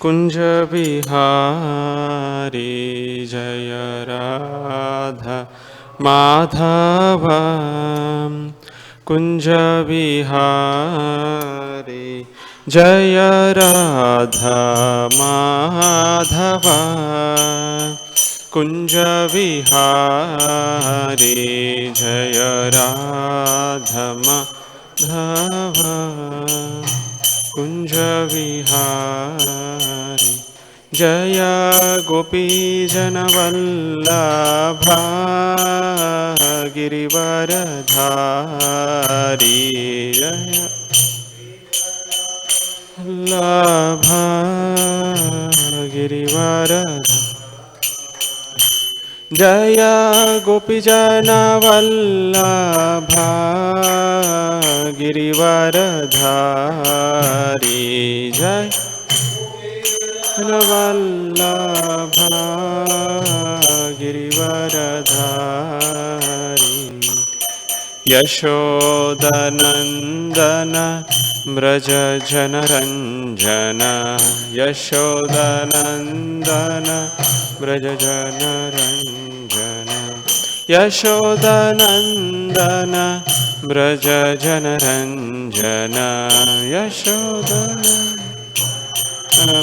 कुंज विहारी जय राधा माधव। कुंज विहारी जय राधा माधव। कुंज विहारी जय राधा माधव। कुंज विहारी जय गोपीजनवल्लभा गिरिवरधारी जय वल्लभा गिरिवरधारी जय गोपीजनवल्लभा गिरिवरधारी जय वल्लभा गिरिवरधारी। यशोदनन्दन व्रज जनरञ्जन यशोदनन्दन व्रज जनरञ्जन यशोदनन्दन व्रज जनरञ्जन यशोदनन्दन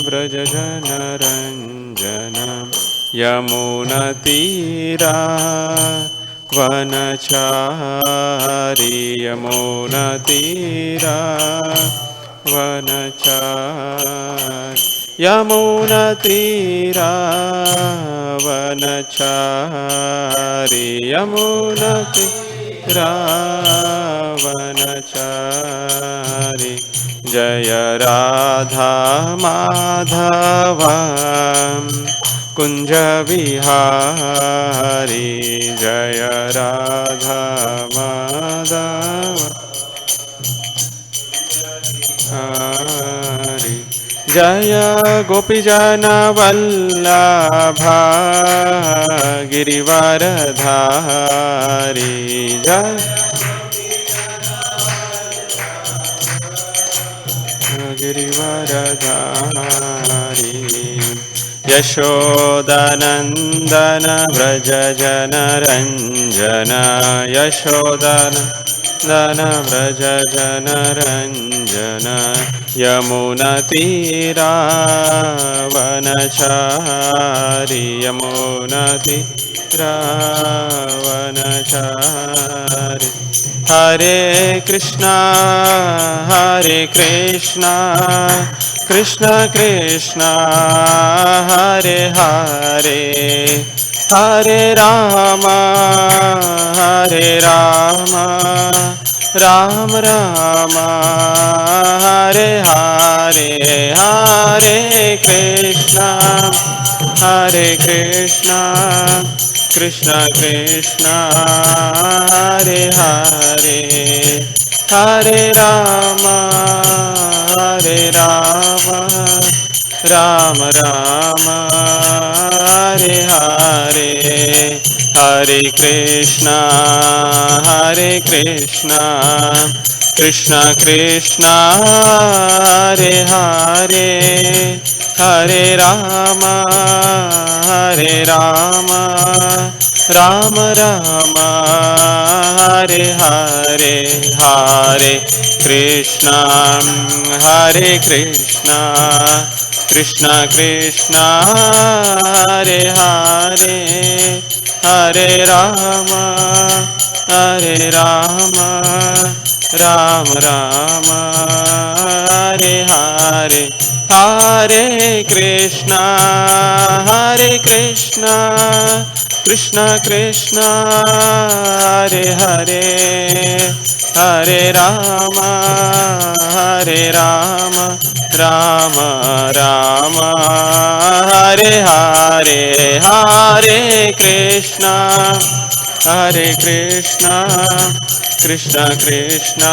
व्रज जनरञ्जन। यमुनतीरा वनचारी यमुनतीरा वनचारी यमुनतीरा वनचारी यमुनतीरा वनचारी जय राधा माधव। कुंज विहारी जय राधा माधव। जय गोपीजनवल्लभा गिरिवरधारी जय गिरिवरधारी। यशोदनन्दन व्रज जनरञ्जन यशोदनन्दन व्रज जनरञ्जन यमुनतीरा वनचारी यमुनतीरा वनचारी। हरे कृष्णा कृष्ण कृष्ण हरे हरे हरे राम राम राम हरे हरे हरे कृष्णा कृष्ण कृष्ण हरे हरे हरे राम राम राम हरे हरे हरे कृष्णा कृष्ण कृष्ण हरे हरे हरे राम राम राम हरे हरे हरे कृष्णा कृष्ण कृष्ण हरे हरे हरे राम राम राम हरे हरे हरे कृष्णा कृष्ण कृष्ण हरे हरे हरे राम राम राम हरे हरे हरे कृष्णा कृष्ण कृष्ण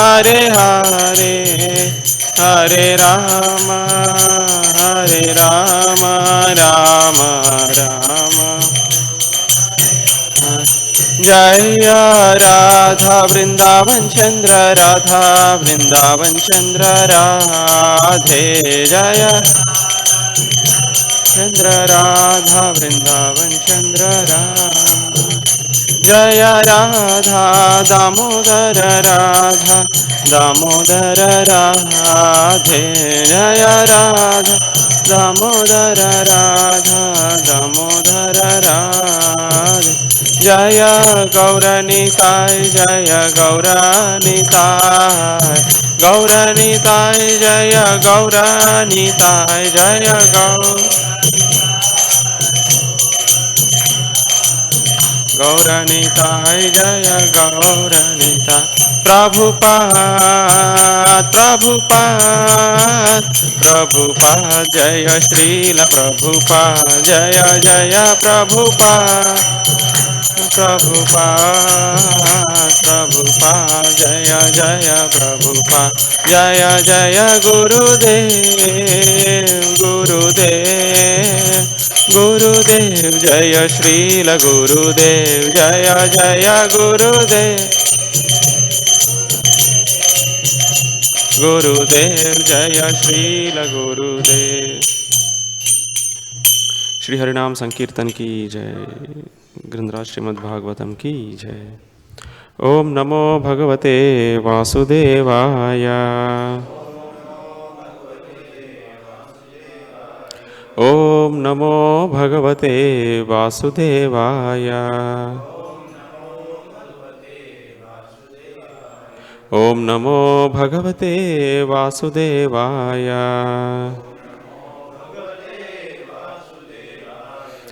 हरे हरे हरे राम राम राम जय राधा वृंदावन चंद्र राधा वृंदावन चंद्र राधे जय चंद्र राधा वृंदावन चंद्र राधा जय राधा दामोदर राधा दामोदर राधे जय राधा दामोदर राधा दामोदर राधे जय गौरनिताय जय गौरनिताय गौरनिताय जय गौरनिताय जय गौरनिताय जय गौरनिताय प्रभुपाद प्रभुपाद प्रभुपाद जय श्रील प्रभुपाद जय जय प्रभुपाद प्रभुपाद प्रभुपाद जय जय प्रभुपाद जय जय गुरुदेव गुरुदेव गुरुदेव जय श्रील गुरुदेव जय जय गुरुदेव गुरुदेव जय श्रील गुरुदेव। श्री हरिनाम संकीर्तन की जय। ग्रंथराज श्रीमद् भागवतम की जय। ओम नमो भगवते वासुदेवाय। ओम नमो भगवते वासुदेवाय। ओम नमो भगवते वासुदेवाय।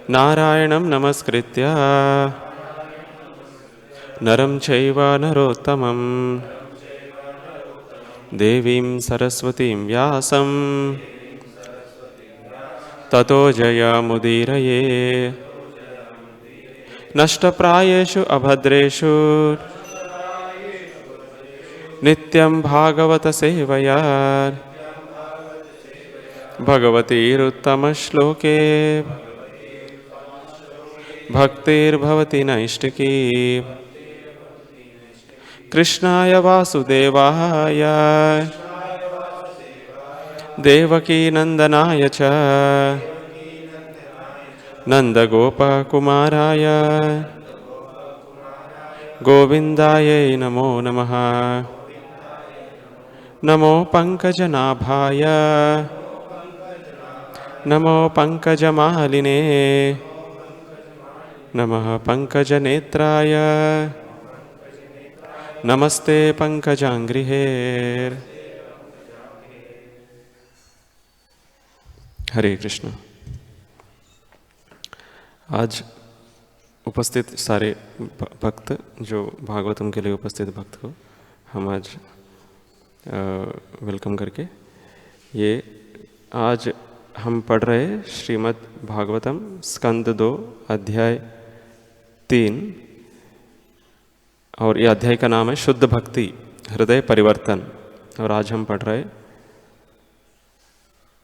नारायणं नमस्कृत्य नरं चैव नरोत्तमं देवीं सरस्वतीं व्यासं ततो जयमुदीरये। नष्टप्रायेषु अभद्रेषु नित्यं भागवत सेवया भगवतीरुत्तमश्लोके भक्तिर्भवति नैष्टिकी। कृष्णाय वासुदेवाय देवकी नंदनाय च नंदगोपकुमाराय गोविंदाय नमो नमः। नमो पंकजनाभाय नमो पंकजमालिने नमः पंकजनेत्राय नमस्ते पंकजांग्रिहे। हरे कृष्ण। आज उपस्थित सारे भक्त, जो भागवतम के लिए उपस्थित भक्त को हम आज वेलकम करके ये आज हम पढ़ रहे श्रीमद् भागवतम स्कंद 2 अध्याय 3 और ये अध्याय का नाम है शुद्ध भक्ति हृदय परिवर्तन। और आज हम पढ़ रहे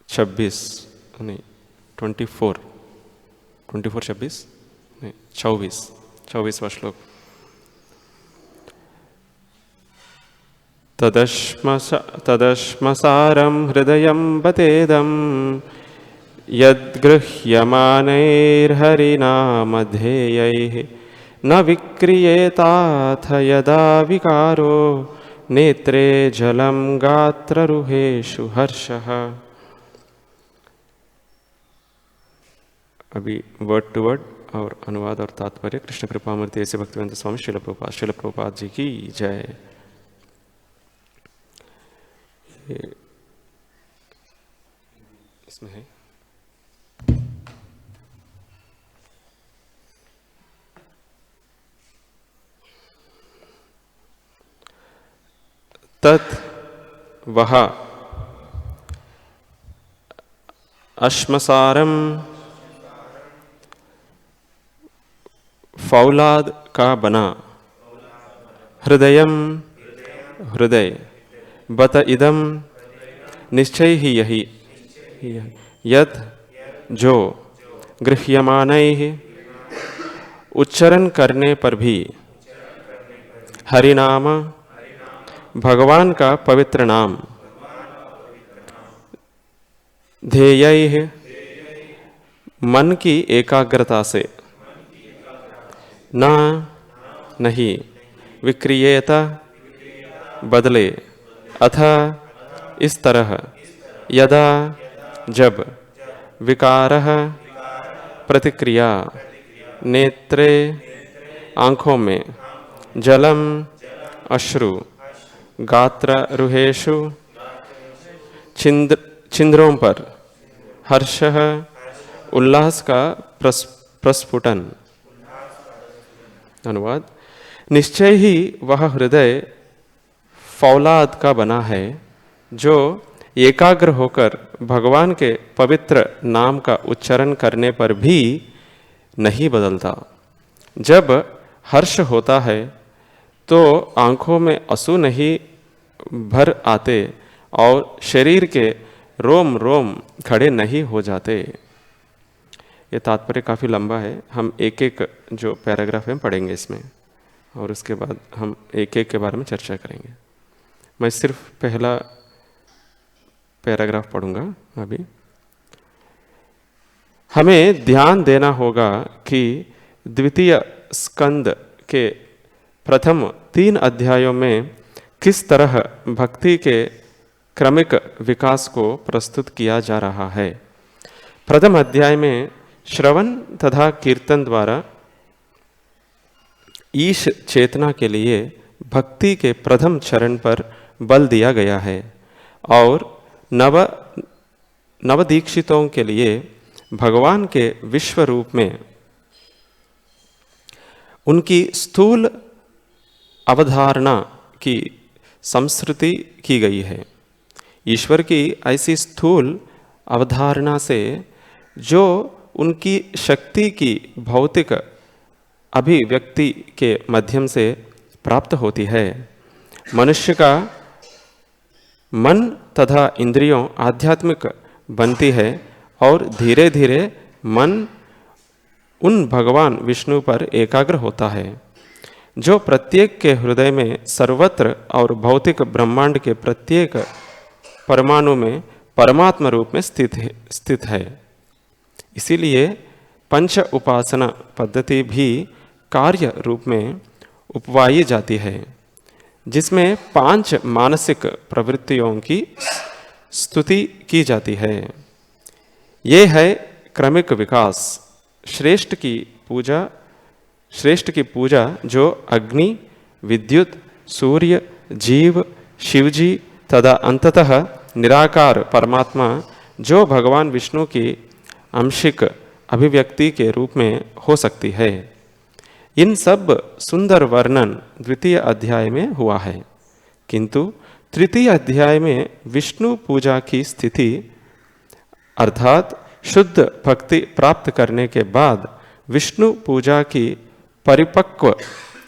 24 नहीं 24 26 नहीं 24वां श्लोक। तदश्मसारं हृदयं बतेदं यद्गृह्यमानैर्हरिनामध्येयैः न विक्रियेताथ यदा विकारो नेत्रे जलं गात्ररुहेषु हर्षः। अभी वर्ड टू वर्ड और अनुवाद और तात्पर्य कृष्ण कृपामूर्ति ऐसे भक्तिवेदांत स्वामी श्रील प्रभुपाद जी की जय। इसमें है तत् वह अश्मसारम फौलाद का बना हृदयम हृदय बत इदम निश्चय ही यही यत जो गृह्यमानैः उच्चारण करने पर भी हरिनाम भगवान का पवित्र नाम ध्येय मन की एकाग्रता से न नहीं विक्रियता बदले अथा इस तरह यदा जब विकारः प्रतिक्रिया नेत्रे आँखों में जलम अश्रु गात्ररुहेषु छिंद्रों पर हर्ष उल्लास का प्रस्फुटन। अनुवाद। निश्चय ही वह हृदय फौलाद का बना है जो एकाग्र होकर भगवान के पवित्र नाम का उच्चारण करने पर भी नहीं बदलता। जब हर्ष होता है तो आंखों में आंसू नहीं भर आते और शरीर के रोम रोम खड़े नहीं हो जाते। ये तात्पर्य काफ़ी लंबा है, हम एक एक जो पैराग्राफ है पढ़ेंगे इसमें और उसके बाद हम एक एक के बारे में चर्चा करेंगे। मैं सिर्फ पहला पैराग्राफ पढ़ूंगा अभी। हमें ध्यान देना होगा कि द्वितीय स्कंद के प्रथम 3 अध्यायों में किस तरह भक्ति के क्रमिक विकास को प्रस्तुत किया जा रहा है। प्रथम अध्याय में श्रवण तथा कीर्तन द्वारा ईश चेतना के लिए भक्ति के प्रथम चरण पर बल दिया गया है और नवदीक्षितों के लिए भगवान के विश्व रूप में उनकी स्थूल अवधारणा की संस्कृति की गई है। ईश्वर की ऐसी स्थूल अवधारणा से जो उनकी शक्ति की भौतिक अभिव्यक्ति के माध्यम से प्राप्त होती है। मनुष्य का मन तथा इंद्रियों आध्यात्मिक बनती है और धीरे धीरे मन उन भगवान विष्णु पर एकाग्र होता है जो प्रत्येक के हृदय में सर्वत्र और भौतिक ब्रह्मांड के प्रत्येक परमाणु में परमात्मा रूप में स्थित है। इसीलिए पंच उपासना पद्धति भी कार्य रूप में उपवाई जाती है जिसमें 5 मानसिक प्रवृत्तियों की स्तुति की जाती है। ये है क्रमिक विकास। श्रेष्ठ की पूजा जो अग्नि, विद्युत, सूर्य, जीव, शिवजी तथा अंततः निराकार परमात्मा जो भगवान विष्णु की आंशिक अभिव्यक्ति के रूप में हो सकती है। इन सब सुंदर वर्णन द्वितीय अध्याय में हुआ है, किंतु तृतीय अध्याय में विष्णु पूजा की स्थिति अर्थात शुद्ध भक्ति प्राप्त करने के बाद विष्णु पूजा की परिपक्व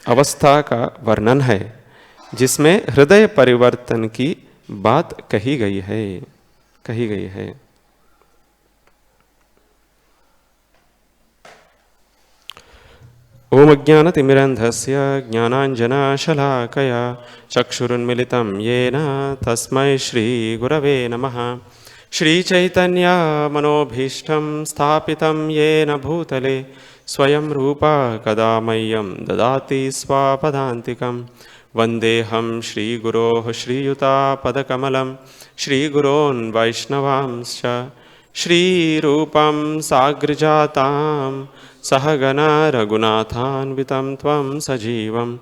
अवस्था का वर्णन है जिसमें हृदय परिवर्तन की बात कही गई है। ओम अज्ञानतिमिरन्धस्य ज्ञानाञ्जनशलाकया चक्षुरुन्मिलितं येन तस्मै श्रीगुरवे नमः। श्रीचैतन्य मनोभीष्टं स्थापितं येन भूतले स्वयं रूपा कदा मह्यं ददाति स्वापदान्तिकं। वन्देऽहं श्रीगुरोः श्रीयुतापदकमलं श्रीगुरोन् वैष्णवांश्च श्रीरूपं साग्रजातां सहगना रघुनाथान्वितं त्वं सजीवं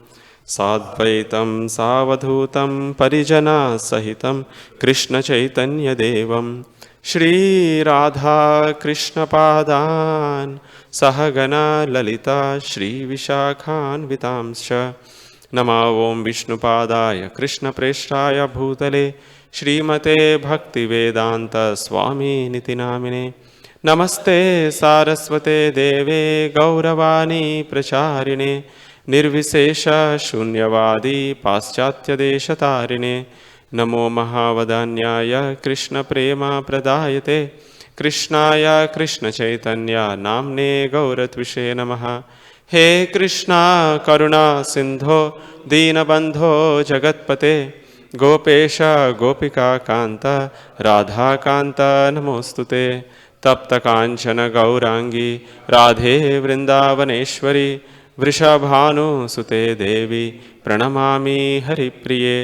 साद्वैतं सावधूतं परिजनसहितं कृष्णचैतन्यदेवं श्रीराधाकृष्णपादान् सहगना ललिता श्रीविशाखान्वितांश्च। नमो ॐ विष्णुपादाय कृष्णप्रेष्ठाय भूतले श्रीमते भक्तिवेदांत स्वामिनिति नामिने। नमस्ते सारस्वते देवे गौरवाणी प्रचारिणे निर्विशेष शून्यवादी पाश्चात्यदेशतारिणे। नमो महावदान्याय कृष्णप्रेमा प्रदायते कृष्णाय कृष्णचैतन्य नाम्ने गौरत्विषे नमः। हे कृष्णा करुणा सिंधो दीनबंधो जगत्पते गोपेश गोपिका कांत राधा कांत नमोस्तुते तप्त कांचन गौरांगी राधे वृंदावनेश्वरी वृषभानुसुते देवी प्रणमामि हरिप्रिये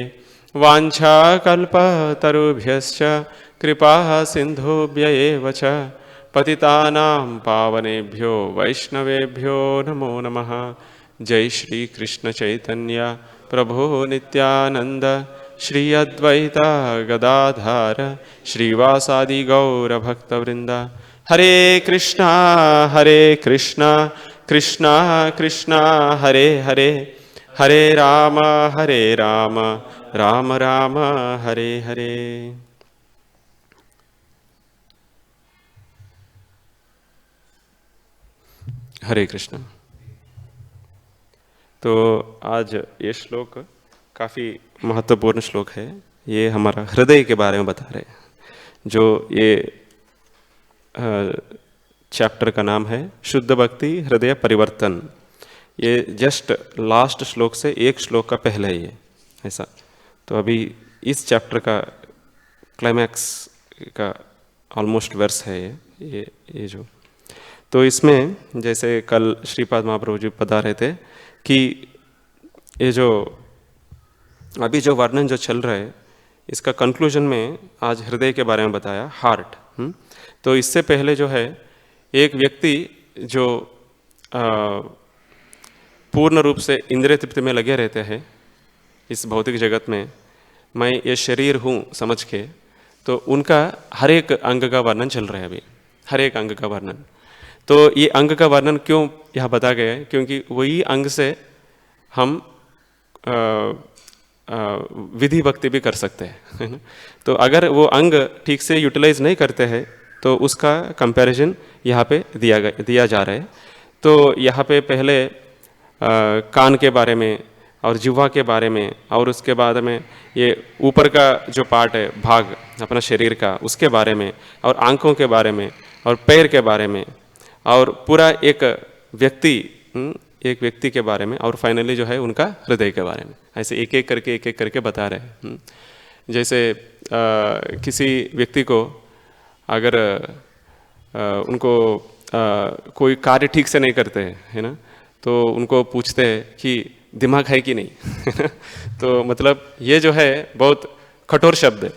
वाञ्छाकल्पतरुभ्यश्च कृपा सिन्धुभ्य एव च पतितानां पावनेभ्यो वैष्णवेभ्यो नमो नमः। जय श्री कृष्ण चैतन्य प्रभो नित्यानंद श्री अद्वैता गदाधार श्रीवासादि गौर भक्तवृंद। हरे कृष्णा कृष्णा कृष्णा हरे हरे हरे राम राम राम हरे हरे। हरे कृष्ण। तो आज ये श्लोक काफ़ी महत्वपूर्ण श्लोक है। ये हमारा हृदय के बारे में बता रहे हैं। जो ये चैप्टर का नाम है शुद्ध भक्ति हृदय परिवर्तन। ये जस्ट लास्ट श्लोक से एक श्लोक का पहले ही है ऐसा। तो अभी इस चैप्टर का क्लाइमैक्स का ऑलमोस्ट वर्स है ये जो। तो इसमें जैसे कल श्रीपाद महाप्रभु जी बता रहे थे कि ये जो अभी जो वर्णन जो चल रहा है इसका कंक्लूजन में आज हृदय के बारे में बताया, हार्ट। तो इससे पहले जो है एक व्यक्ति जो पूर्ण रूप से इंद्रिय तृप्ति में लगे रहते हैं इस भौतिक जगत में, मैं ये शरीर हूँ समझ के, तो उनका हर एक अंग का वर्णन चल रहा है अभी, हर एक अंग का वर्णन। तो ये अंग का वर्णन क्यों यहाँ बता गया है? क्योंकि वही अंग से हम विधि भक्ति भी कर सकते हैं, है ना। तो अगर वो अंग ठीक से यूटिलाइज नहीं करते हैं तो उसका कंपैरिजन यहाँ पे दिया जा रहा है। तो यहाँ पे पहले कान के बारे में और जिह्वा के बारे में, और उसके बाद में ये ऊपर का जो पार्ट है भाग अपना शरीर का उसके बारे में, और आंखों के बारे में, और पैर के बारे में, और पूरा एक व्यक्ति के बारे में, और फाइनली जो है उनका हृदय के बारे में। ऐसे एक एक करके बता रहे हैं। जैसे किसी व्यक्ति को अगर उनको कोई कार्य ठीक से नहीं करते हैं, है ना, तो उनको पूछते हैं कि दिमाग है कि नहीं तो मतलब ये जो है बहुत कठोर शब्द है,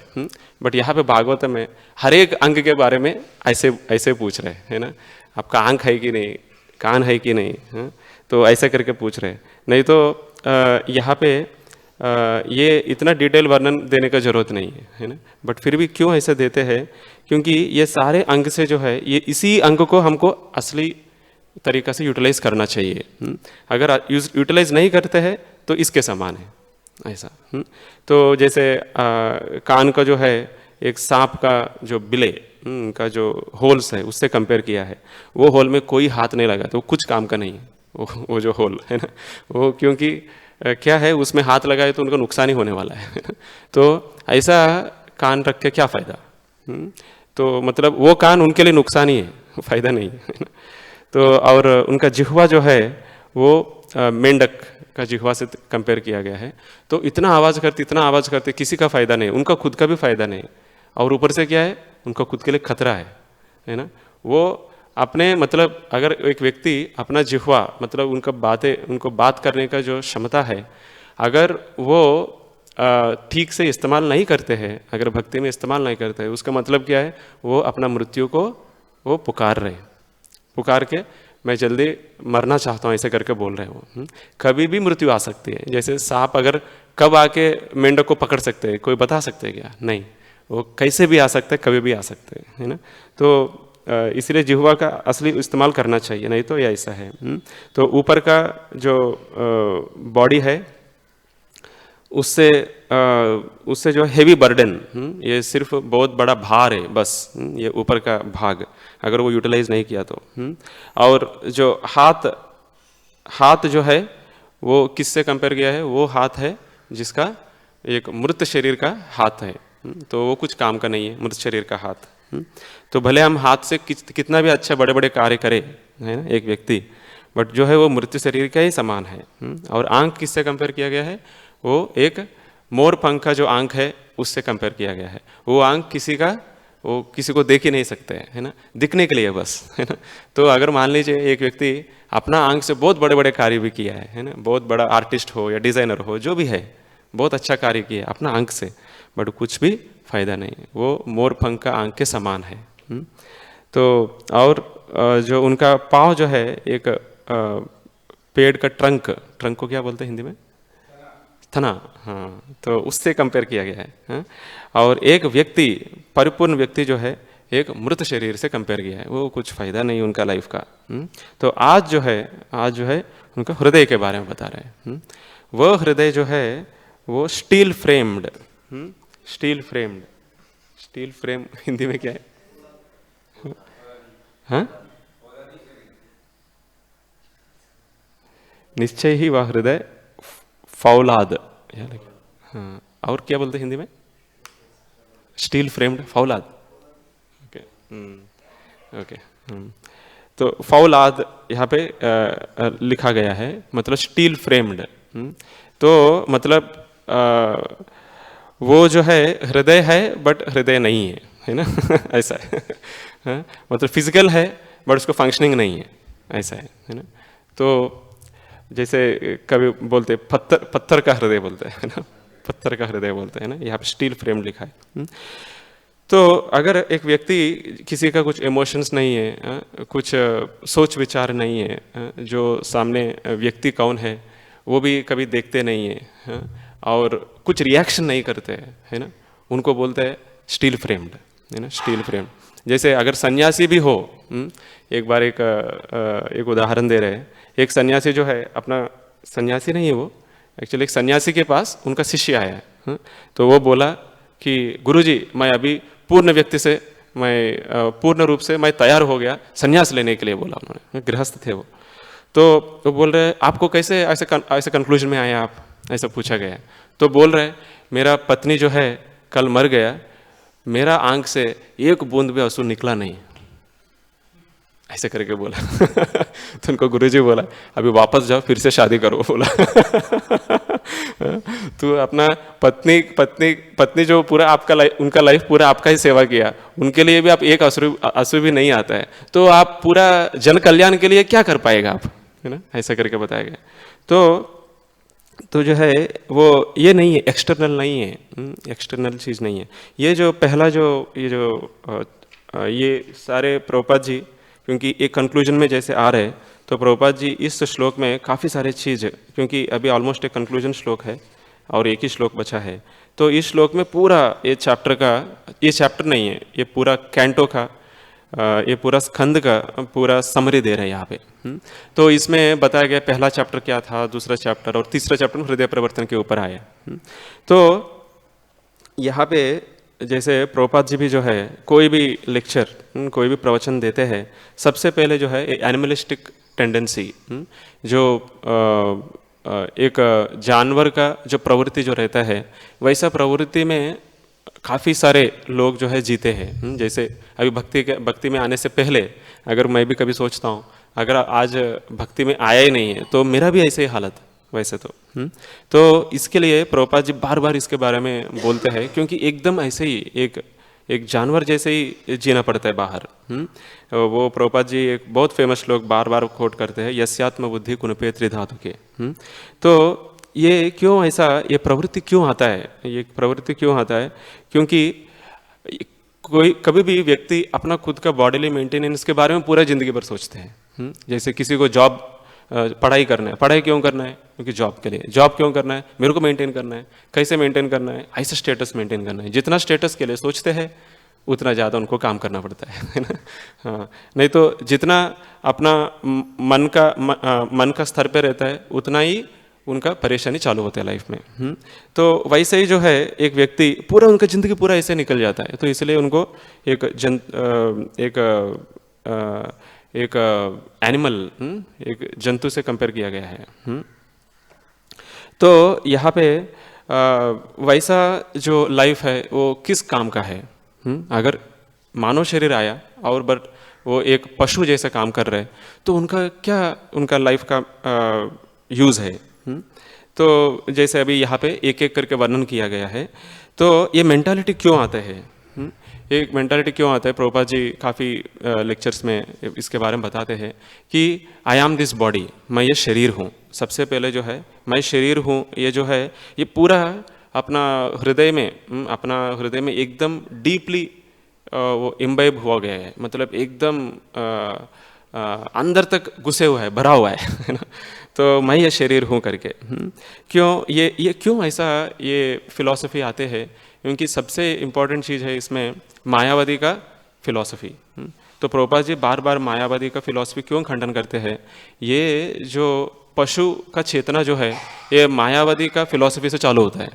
बट यहाँ पे भागवत में हर एक अंग के बारे में ऐसे पूछ रहे हैं, है ना। आपका आंख है कि नहीं, कान है कि नहीं, है? तो ऐसा करके पूछ रहे हैं। नहीं तो यहाँ पे ये इतना डिटेल वर्णन देने का जरूरत नहीं है ना। बट फिर भी क्यों ऐसा देते हैं? क्योंकि ये सारे अंग से जो है ये इसी अंग को हमको असली तरीका से यूटिलाइज करना चाहिए। अगर यूटिलाइज नहीं करते हैं तो इसके समान है ऐसा। तो जैसे कान का जो है एक सांप का जो बिले का जो होल्स है उससे कंपेयर किया है। वो होल में कोई हाथ नहीं लगा तो कुछ काम का नहीं है वो जो होल है ना। वो क्योंकि क्या है उसमें हाथ लगाए तो उनको नुकसान ही होने वाला है तो ऐसा कान रख के क्या फ़ायदा। तो मतलब वो कान उनके लिए नुकसान ही है, फ़ायदा नहीं है। तो और उनका जिह्वा जो है वो मेंढक का जिह्वा से कंपेयर किया गया है। तो इतना आवाज़ करते किसी का फ़ायदा नहीं, उनका खुद का भी फ़ायदा नहीं, और ऊपर से क्या है उनका खुद के लिए खतरा है ना। वो अपने मतलब अगर एक व्यक्ति अपना जिह्वा मतलब उनको बात करने का जो क्षमता है अगर वो ठीक से इस्तेमाल नहीं करते हैं, अगर भक्ति में इस्तेमाल नहीं करते हैं, उसका मतलब क्या है वो अपना मृत्यु को वो पुकार के मैं जल्दी मरना चाहता हूँ ऐसे करके बोल रहे हो। कभी भी मृत्यु आ सकती है। जैसे सांप अगर कब आके मेंढक को पकड़ सकते हैं, कोई बता सकते हैं क्या? नहीं, वो कैसे भी आ सकते हैं, कभी भी आ सकते हैं, है ना। तो इसलिए जिह्वा का असली इस्तेमाल करना चाहिए, नहीं तो ये ऐसा है। तो ऊपर का जो बॉडी है उससे जो हेवी बर्डन, ये सिर्फ बहुत बड़ा भार है बस, ये ऊपर का भाग अगर वो यूटिलाइज नहीं किया तो। और जो हाथ जो है वो किससे कंपेयर किया है? वो हाथ है जिसका एक मृत शरीर का हाथ है, तो वो कुछ काम का नहीं है मृत शरीर का हाथ। तो भले हम हाथ से कितना भी अच्छा बड़े बड़े कार्य करें, है ना, एक व्यक्ति, बट जो है वो मृत्यु शरीर का ही समान है। और आंख किससे कंपेयर किया गया है? वो एक मोर पंख का जो आंख है उससे कंपेयर किया गया है। वो आंख वो किसी को देख ही नहीं सकते है ना, दिखने के लिए बस, है ना। तो अगर मान लीजिए एक व्यक्ति अपना आंख से बहुत बड़े बड़े कार्य भी किया है ना, बहुत बड़ा आर्टिस्ट हो या डिजाइनर हो, जो भी है, बहुत अच्छा कार्य किया अपना आंख से, बट कुछ भी फायदा नहीं है, वो मोर पंख का आंख के समान है। तो और जो उनका पाँव जो है एक पेड़ का ट्रंक को क्या बोलते हैं हिंदी में? तना। हाँ, तो उससे कंपेयर किया गया है, हाँ? और एक व्यक्ति, परिपूर्ण व्यक्ति जो है एक मृत शरीर से कंपेयर किया है, वो कुछ फायदा नहीं उनका लाइफ का। तो आज जो है उनका हृदय के बारे में बता रहे हैं। वह हृदय जो है वो steel framed, steel frame Hindi में क्या है? हाँ, निश्चय ही वह हृदय फौलाद, हाँ, और क्या बोलते हैं हिंदी में? स्टील फ्रेम्ड फौलाद। Okay, okay. तो फौलाद यहाँ पे लिखा गया है, मतलब स्टील फ्रेम्ड। तो मतलब वो जो है हृदय है बट हृदय नहीं है ना। ऐसा है, हाँ? मतलब फिजिकल है बट उसको फंक्शनिंग नहीं है, ऐसा है ना। तो जैसे कभी बोलते पत्थर का हृदय बोलते हैं ना, पत्थर का हृदय बोलते हैं ना, यहाँ पे स्टील फ्रेम लिखा है। तो अगर एक व्यक्ति, किसी का कुछ इमोशंस नहीं है, कुछ सोच विचार नहीं है, जो सामने व्यक्ति कौन है वो भी कभी देखते नहीं है, और कुछ रिएक्शन नहीं करते है ना, उनको बोलते हैं स्टील फ्रेम्ड, है ना, स्टील फ्रेम्ड। जैसे अगर सन्यासी भी हो, एक बार एक उदाहरण दे रहे हैं, एक सन्यासी जो है अपना, सन्यासी नहीं है वो, एक्चुअली एक सन्यासी के पास उनका शिष्य आया है, तो वो बोला कि गुरुजी मैं अभी पूर्ण व्यक्ति से, मैं पूर्ण रूप से मैं तैयार हो गया, सन्यास लेने के लिए बोला उन्होंने, गृहस्थ थे वो। तो वो बोल रहे आपको कैसे ऐसे कंक्लूजन में आए आप, ऐसा पूछा गया। तो बोल रहे मेरा पत्नी जो है कल मर गया, मेरा आंख से एक बूंद भी आंसू निकला नहीं, ऐसे करके बोला। तो उनको गुरुजी बोला अभी वापस जाओ फिर से शादी करो, बोला। तो अपना पत्नी जो पूरा आपका उनका लाइफ पूरा आपका ही सेवा किया, उनके लिए भी आप एक आंसू भी नहीं आता है, तो आप पूरा जन कल्याण के लिए क्या कर पाएगा आप, है ना, ऐसा करके बताया गया। तो जो है वो ये नहीं है, एक्सटर्नल नहीं है, एक्सटर्नल चीज़ नहीं है। ये जो पहला ये सारे प्रभुपाद जी, क्योंकि एक कंक्लूजन में जैसे आ रहे, तो प्रभुपाद जी इस श्लोक में काफ़ी सारे चीज़, क्योंकि अभी ऑलमोस्ट एक कंक्लूजन श्लोक है और एक ही श्लोक बचा है, तो इस श्लोक में पूरा ये चैप्टर नहीं है, ये पूरा कैंटो का, ये पूरा स्कंद का पूरा समरी दे रहे हैं यहाँ पे। तो इसमें बताया गया पहला चैप्टर क्या था, दूसरा चैप्टर और तीसरा चैप्टर हृदय परिवर्तन के ऊपर आया। तो यहाँ पे जैसे प्रभुपाद जी भी जो है कोई भी लेक्चर, कोई भी प्रवचन देते हैं, सबसे पहले जो है एनिमलिस्टिक टेंडेंसी, जो एक जानवर का जो प्रवृत्ति जो रहता है, वैसा प्रवृत्ति में काफ़ी सारे लोग जो है जीते हैं। जैसे अभी भक्ति में आने से पहले अगर मैं भी कभी सोचता हूँ, अगर आज भक्ति में आया ही नहीं है तो मेरा भी ऐसे ही हालत वैसे तो इसके लिए प्रभुपाद जी बार बार इसके बारे में बोलते हैं, क्योंकि एकदम ऐसे ही एक जानवर जैसे ही जीना पड़ता है बाहर। वो प्रभुपाद जी एक बहुत फेमस श्लोक बार बार कोट करते हैं, यस्यात्म बुद्धि कुनपे त्रिधातु के। तो ये क्यों ऐसा, ये प्रवृत्ति क्यों आता है, ये प्रवृत्ति क्यों आता है? क्योंकि कभी भी व्यक्ति अपना खुद का बॉडीली मेंटेनेंस के बारे में पूरा जिंदगी भर सोचते हैं। जैसे किसी को जॉब, पढ़ाई करना है, पढ़ाई क्यों करना है? क्योंकि जॉब के लिए। जॉब क्यों करना है? मेरे को मेंटेन करना है। कैसे मेंटेन करना है? ऐसा स्टेटस मेंटेन करना है। जितना स्टेटस के लिए सोचते हैं उतना ज़्यादा उनको काम करना पड़ता है ना। हाँ, नहीं तो जितना अपना मन का स्तर पे रहता है उतना ही उनका परेशानी चालू होता है लाइफ में। तो वैसे ही जो है एक व्यक्ति पूरा, उनका ज़िंदगी पूरा ऐसे निकल जाता है, तो इसलिए उनको एक एनिमल, एक जंतु से कंपेयर किया गया है। तो यहाँ पे वैसा जो लाइफ है वो किस काम का है? अगर मानव शरीर आया और बट वो एक पशु जैसे काम कर रहे हैं, तो उनका क्या, उनका लाइफ का यूज़ है। तो जैसे अभी यहाँ पे एक एक करके वर्णन किया गया है, तो ये मेंटालिटी क्यों आता है, ये मेंटालिटी क्यों आता है, प्रभुपाद जी काफ़ी लेक्चर्स में इसके बारे में बताते हैं कि आई एम दिस बॉडी, मैं ये शरीर हूँ। सबसे पहले जो है मैं शरीर हूँ, ये जो है ये पूरा अपना हृदय में एकदम डीपली वो इम्बाइब हुआ गया है, मतलब एकदम अंदर तक घुसे हुआ है, भरा हुआ है ना। तो मैं ये शरीर हूँ करके। क्यों ये क्यों ऐसा ये फिलॉसफी आते हैं, क्योंकि सबसे इम्पोर्टेंट चीज़ है इसमें मायावादी का फिलॉसफी। तो प्रभुपाद जी बार बार मायावादी का फिलॉसफी क्यों खंडन करते हैं, ये जो पशु का चेतना जो है ये मायावादी का फिलॉसफी से चालू होता है।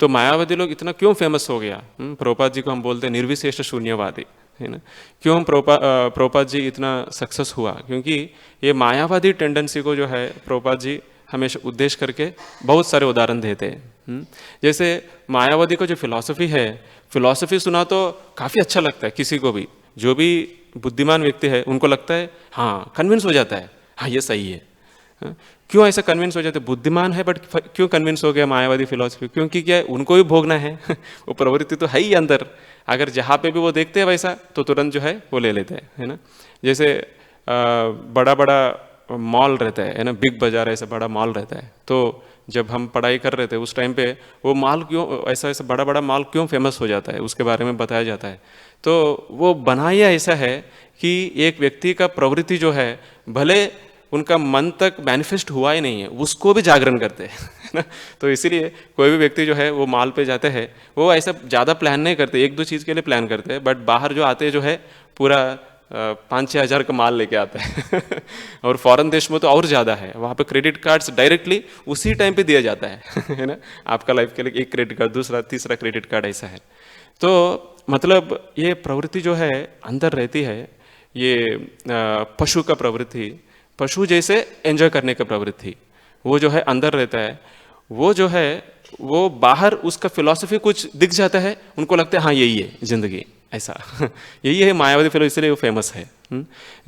तो मायावादी लोग इतना क्यों फेमस हो गया, प्रभुपाद जी को हम बोलते हैं निर्विशेष शून्यवादी, है ना। क्यों प्रभुपाद जी इतना सक्सेस हुआ, क्योंकि ये मायावादी टेंडेंसी को जो है प्रभुपाद जी हमेशा उद्देश्य करके बहुत सारे उदाहरण देते हैं। जैसे मायावादी को जो फिलॉसफी है, फिलॉसफी सुना तो काफ़ी अच्छा लगता है किसी को भी, जो भी बुद्धिमान व्यक्ति है उनको लगता है हाँ, कन्विंस हो जाता है, हाँ ये सही है। क्यों ऐसा कन्विंस हो जाते, बुद्धिमान है बट क्यों कन्विंस हो गया मायावादी फिलॉसफी, क्योंकि क्या है, उनको भी भोगना है वो प्रवृत्ति तो है ही अंदर, अगर जहाँ पे भी वो देखते हैं वैसा तो तुरंत जो है वो ले लेते हैं, है ना। जैसे बड़ा बड़ा मॉल रहता है ना, बिग बाजार ऐसा बड़ा मॉल रहता है, तो जब हम पढ़ाई कर रहे थे उस टाइम पे वो मॉल क्यों ऐसा बड़ा बड़ा मॉल क्यों फेमस हो जाता है, उसके बारे में बताया जाता है। तो वो बनाया ऐसा है कि एक व्यक्ति का प्रवृत्ति जो है, भले उनका मन तक मैनिफेस्ट हुआ ही नहीं है, उसको भी जागरण करते हैं ना। तो इसीलिए कोई भी व्यक्ति जो है वो मॉल पे जाते हैं, वो ऐसा ज़्यादा प्लान नहीं करते, एक दो चीज़ के लिए प्लान करते हैं, बट बाहर जो आते हैं जो है पूरा 5-6 हज़ार का माल लेके आता है और फॉरेन देश में तो और ज़्यादा है, वहाँ पे क्रेडिट कार्ड्स डायरेक्टली उसी टाइम पे दिया जाता है ना। आपका लाइफ के लिए एक क्रेडिट कार्ड, दूसरा तीसरा क्रेडिट कार्ड ऐसा है। तो मतलब ये प्रवृत्ति जो है अंदर रहती है, ये पशु का प्रवृत्ति, पशु जैसे एंजॉय करने का प्रवृत्ति, वो जो है अंदर रहता है, वो जो है वो बाहर उसका फिलॉसफी कुछ दिख जाता है, उनको लगता है हाँ यही है जिंदगी, ऐसा यही है मायावादी फिलॉसफी, इसलिए वो फेमस है।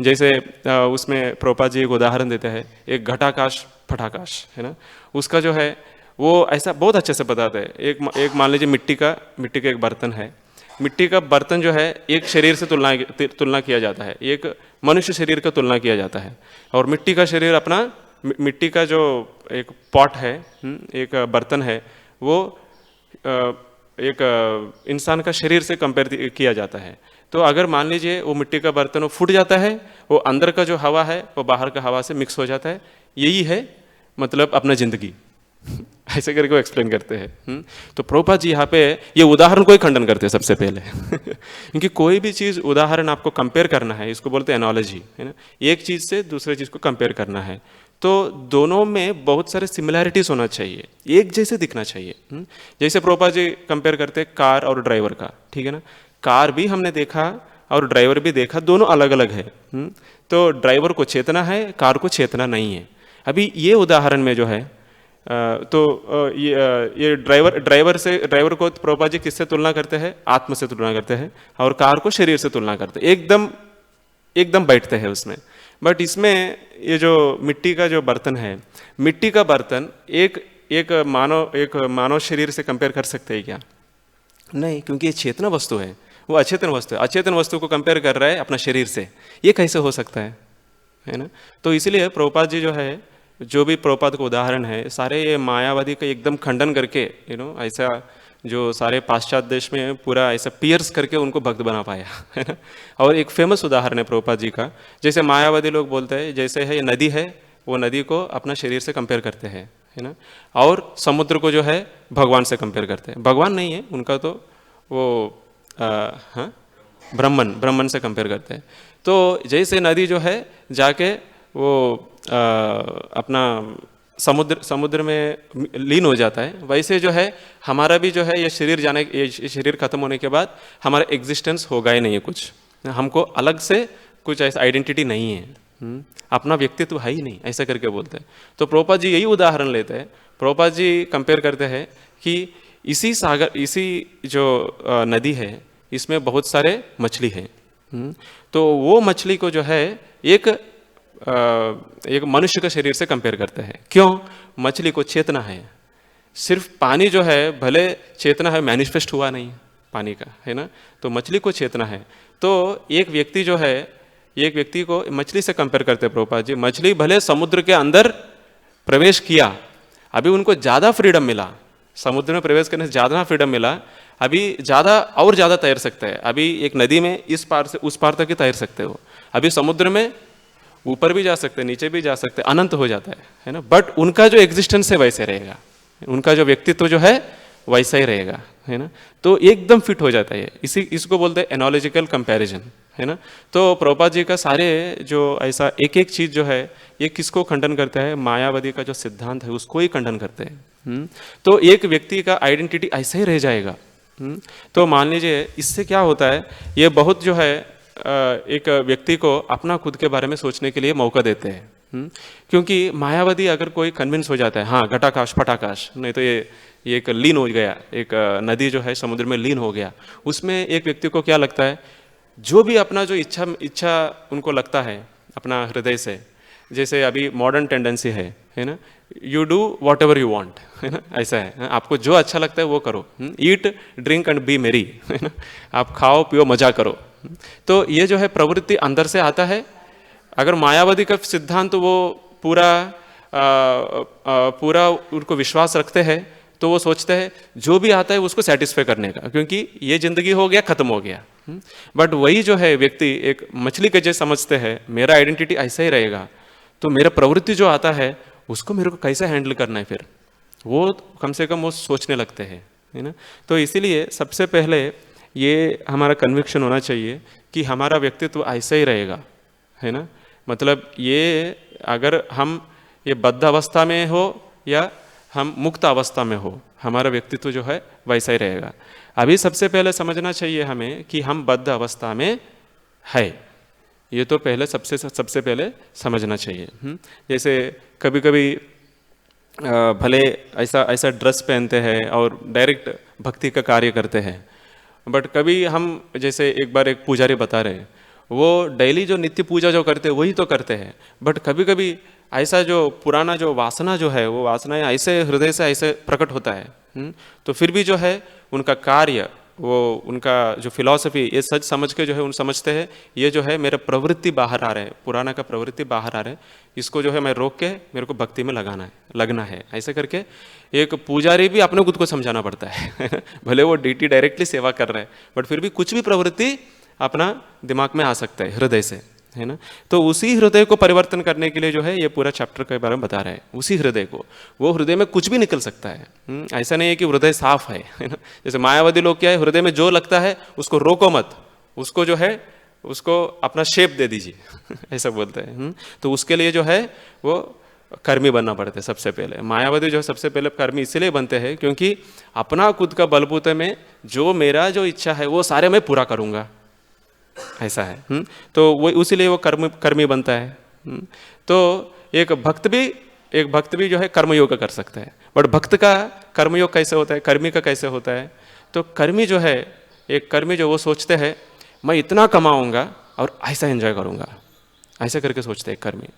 जैसे उसमें प्रभुपाद जी एक उदाहरण देते हैं, एक घटाकाश फटाकाश, है ना, उसका जो है वो ऐसा बहुत अच्छे से बताते हैं। एक मान लीजिए मिट्टी का एक बर्तन है, मिट्टी का बर्तन जो है एक शरीर से तुलना किया जाता है, एक मनुष्य शरीर का तुलना किया जाता है, और मिट्टी का शरीर अपना, मिट्टी का जो एक पॉट है, एक बर्तन है, वो एक इंसान का शरीर से कंपेयर किया जाता है। तो अगर मान लीजिए वो मिट्टी का बर्तन वो फूट जाता है, वो अंदर का जो हवा है वो बाहर का हवा से मिक्स हो जाता है, यही है मतलब अपना जिंदगी ऐसे करके वो एक्सप्लेन करते हैं। तो प्रभुपाद जी यहाँ पे ये उदाहरण को ही खंडन करते हैं सबसे पहले क्योंकि कोई भी चीज़ उदाहरण आपको कंपेयर करना है, इसको बोलते हैं एनालॉजी, है ना, एक चीज़ से दूसरे चीज़ को कंपेयर करना है, तो दोनों में बहुत सारे सिमिलैरिटीज होना चाहिए, एक जैसे दिखना चाहिए। जैसे प्रभुपाद जी कंपेयर करते हैं कार और ड्राइवर का, ठीक है ना, कार भी हमने देखा और ड्राइवर भी देखा, दोनों अलग अलग है। तो ड्राइवर को चेतना है, कार को चेतना नहीं है। अभी ये उदाहरण में जो है तो ये ड्राइवर को प्रभुपाद जी किससे तुलना करते हैं, आत्मा से तुलना करते हैं, और कार को शरीर से तुलना करते हैं, एकदम बैठते हैं उसमें। बट इसमें ये जो मिट्टी का जो बर्तन है, मिट्टी का बर्तन एक मानव शरीर से कंपेयर कर सकते हैं क्या? नहीं, क्योंकि ये चेतना वस्तु है, वो अचेतन वस्तु है, अचेतन वस्तु को कंपेयर कर रहा है अपना शरीर से, ये कैसे हो सकता है ना। तो इसलिए प्रभुपाद जी जो है, जो भी प्रभुपाद का उदाहरण है, सारे ये मायावादी का एकदम खंडन करके, ऐसा जो सारे पाश्चात्य देश में पूरा ऐसा पियर्स करके उनको भक्त बना पाया, है ना। और एक फेमस उदाहरण है प्रभुपाद जी का, जैसे मायावादी लोग बोलते हैं, जैसे है ये नदी है, वो नदी को अपना शरीर से कंपेयर करते हैं, है ना, और समुद्र को जो है भगवान से कंपेयर करते हैं। भगवान नहीं है उनका, तो वो हाँ ब्रह्मन से कंपेयर करते हैं। तो जैसे नदी जो है जाके वो अपना समुद्र में लीन हो जाता है, वैसे जो है हमारा भी जो है ये शरीर खत्म होने के बाद हमारा एग्जिस्टेंस होगा ही नहीं है, कुछ हमको अलग से कुछ ऐसा आइडेंटिटी नहीं है, अपना व्यक्तित्व है ही नहीं, ऐसा करके बोलते हैं। तो प्रभुपाद जी यही उदाहरण लेते हैं। प्रभुपाद जी कंपेयर करते हैं कि इसी जो नदी है, इसमें बहुत सारे मछली हैं, तो वो मछली को जो है एक मनुष्य के शरीर से कंपेयर करते हैं। क्यों? मछली को चेतना है। सिर्फ पानी जो है भले चेतना है, मैनिफेस्ट हुआ नहीं पानी का, है ना। तो मछली को चेतना है। तो एक व्यक्ति जो है, एक व्यक्ति को मछली से कंपेयर करते हैं प्रभुपाद जी। मछली भले समुद्र के अंदर प्रवेश किया, अभी उनको ज़्यादा फ्रीडम मिला, समुद्र में प्रवेश करने से ज़्यादा फ्रीडम मिला, अभी ज़्यादा और ज़्यादा तैर सकते हैं। अभी एक नदी में इस पार से उस पार तक ही तैर सकते हो, अभी समुद्र में ऊपर भी जा सकते हैं, नीचे भी जा सकते हैं, अनंत हो जाता है ना। बट उनका जो एग्जिस्टेंस है वैसे रहेगा, उनका जो व्यक्तित्व जो है वैसा ही रहेगा, है ना। तो एकदम फिट हो जाता है। इसको बोलते हैं एनोलॉजिकल कंपैरिजन, है ना। तो प्रभुपाद जी का सारे जो ऐसा एक एक चीज़ जो है ये किसको खंडन करता है? मायावादी का जो सिद्धांत है उसको ही खंडन करते हैं। तो एक व्यक्ति का आइडेंटिटी ऐसा ही रह जाएगा। तो मान लीजिए इससे क्या होता है, ये बहुत जो है एक व्यक्ति को अपना खुद के बारे में सोचने के लिए मौका देते हैं। क्योंकि मायावादी अगर कोई कन्विंस हो जाता है, हाँ घटाकाश पटाकाश, नहीं तो ये एक लीन हो गया, एक नदी जो है समुद्र में लीन हो गया, उसमें एक व्यक्ति को क्या लगता है, जो भी अपना जो इच्छा उनको लगता है अपना हृदय से, जैसे अभी मॉडर्न टेंडेंसी है ना, you do what ever you want, है ना, ऐसा है। आपको जो अच्छा लगता है वो करो, ईट ड्रिंक एंड बी मेरी, है ना, आप खाओ पियो मजा करो। तो ये जो है प्रवृत्ति अंदर से आता है। अगर मायावादी का सिद्धांत वो पूरा पूरा उनको विश्वास रखते हैं, तो वो सोचते हैं जो भी आता है उसको सेटिस्फाई करने का, क्योंकि ये जिंदगी हो गया, खत्म हो गया। बट वही जो है व्यक्ति एक मछली के जैसे समझते हैं, मेरा आइडेंटिटी ऐसा ही रहेगा, तो मेरा प्रवृत्ति जो आता है उसको मेरे को कैसे हैंडल करना है, फिर वो कम से कम वो सोचने लगते हैं, है ना। तो इसीलिए सबसे पहले ये हमारा कन्विक्शन होना चाहिए कि हमारा व्यक्तित्व ऐसा ही रहेगा, है ना। मतलब ये अगर हम ये बद्ध अवस्था में हो या हम मुक्त अवस्था में हो, हमारा व्यक्तित्व जो है वैसा ही रहेगा। अभी सबसे पहले समझना चाहिए हमें कि हम बद्ध अवस्था में है, ये तो पहले सबसे पहले समझना चाहिए। जैसे कभी कभी भले ऐसा ड्रेस पहनते हैं और डायरेक्ट भक्ति का कार्य करते हैं, बट कभी हम जैसे एक बार एक पुजारी बता रहे, वो डेली जो नित्य पूजा जो करते हैं वही तो करते हैं, बट कभी कभी ऐसा जो पुराना जो वासना जो है, वो वासना ऐसे हृदय से ऐसे प्रकट होता है। तो फिर भी जो है उनका कार्य, वो उनका जो फिलॉसफी, ये सच समझ के जो है उन समझते हैं ये जो है मेरा प्रवृत्ति बाहर आ रहा है, पुराना का प्रवृत्ति बाहर आ रहा है, इसको जो है मैं रोक के मेरे को भक्ति में लगना है। ऐसे करके एक पुजारी भी अपने खुद को समझाना पड़ता है भले वो डीटी डायरेक्टली सेवा कर रहे हैं, बट फिर भी कुछ भी प्रवृत्ति अपना दिमाग में आ सकता है हृदय से, है ना। तो उसी हृदय को परिवर्तन करने के लिए जो है ये पूरा चैप्टर के बारे में बता रहा है। उसी हृदय को, वो हृदय में कुछ भी निकल सकता है। ऐसा नहीं है कि हृदय साफ है ना। जैसे मायावादी लोग क्या है, हृदय में जो लगता है उसको रोको मत, उसको जो है उसको अपना शेप दे दीजिए ऐसा बोलते हैं। तो उसके लिए जो है वो कर्मी बनना पड़ता है सबसे पहले। मायावादी जो है सबसे पहले कर्मी इसलिए बनते हैं क्योंकि अपना खुद का बलबूते में जो मेरा जो इच्छा है वो सारे मैं पूरा करूँगा, ऐसा है। तो वो उसीलिए वो कर्मी बनता है। तो एक भक्त भी जो है कर्मयोग कर सकता है, बट भक्त का कर्मयोग कैसे होता है, कर्मी का कैसे होता है? तो कर्मी जो है, एक कर्मी जो वो सोचते हैं मैं इतना कमाऊंगा और ऐसा एंजॉय करूंगा, ऐसे करके सोचते हैं कर्मी।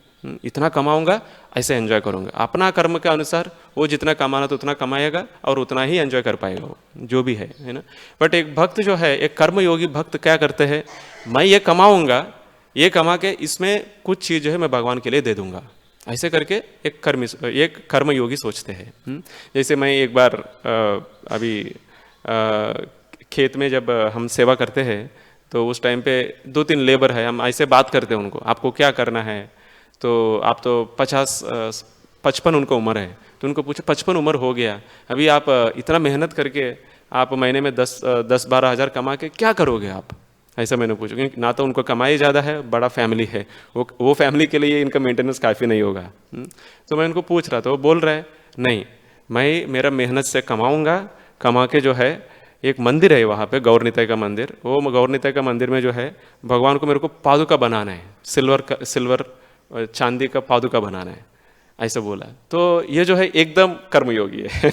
इतना कमाऊंगा ऐसे एंजॉय करूंगा, अपना कर्म के अनुसार वो जितना कमाना तो उतना कमाएगा और उतना ही एंजॉय कर पाएगा वो जो भी है ना। बट एक भक्त जो है, एक कर्मयोगी भक्त क्या करते हैं, मैं ये कमाऊंगा, ये कमा के इसमें कुछ चीज़ जो है मैं भगवान के लिए दे दूंगा, ऐसे करके एक कर्मयोगी सोचते हैं। जैसे मैं एक बार अभी खेत में जब हम सेवा करते हैं तो उस टाइम पे 2-3 लेबर है, हम ऐसे बात करते हैं उनको, आपको क्या करना है? तो आप तो 55 उनको उम्र है, तो उनको पूछो 55 उम्र हो गया, अभी आप इतना मेहनत करके आप महीने में 10-12 हज़ार कमा के क्या करोगे आप? ऐसा मैंने पूछा, क्योंकि ना तो उनको कमाई ज़्यादा है, बड़ा फैमिली है, वो फैमिली के लिए इनका मेंटेनेंस काफ़ी नहीं होगा। तो मैं उनको पूछ रहा था, वो बोल रहा है नहीं, मैं मेरा मेहनत से कमाऊँगा, कमा के जो है एक मंदिर है वहाँ पे, गौर निताई का मंदिर, वो गौर निताई का मंदिर में जो है भगवान को मेरे को पादुका बनाना है, सिल्वर चांदी का पादुका बनाना है, ऐसा बोला। तो ये जो है एकदम कर्मयोगी है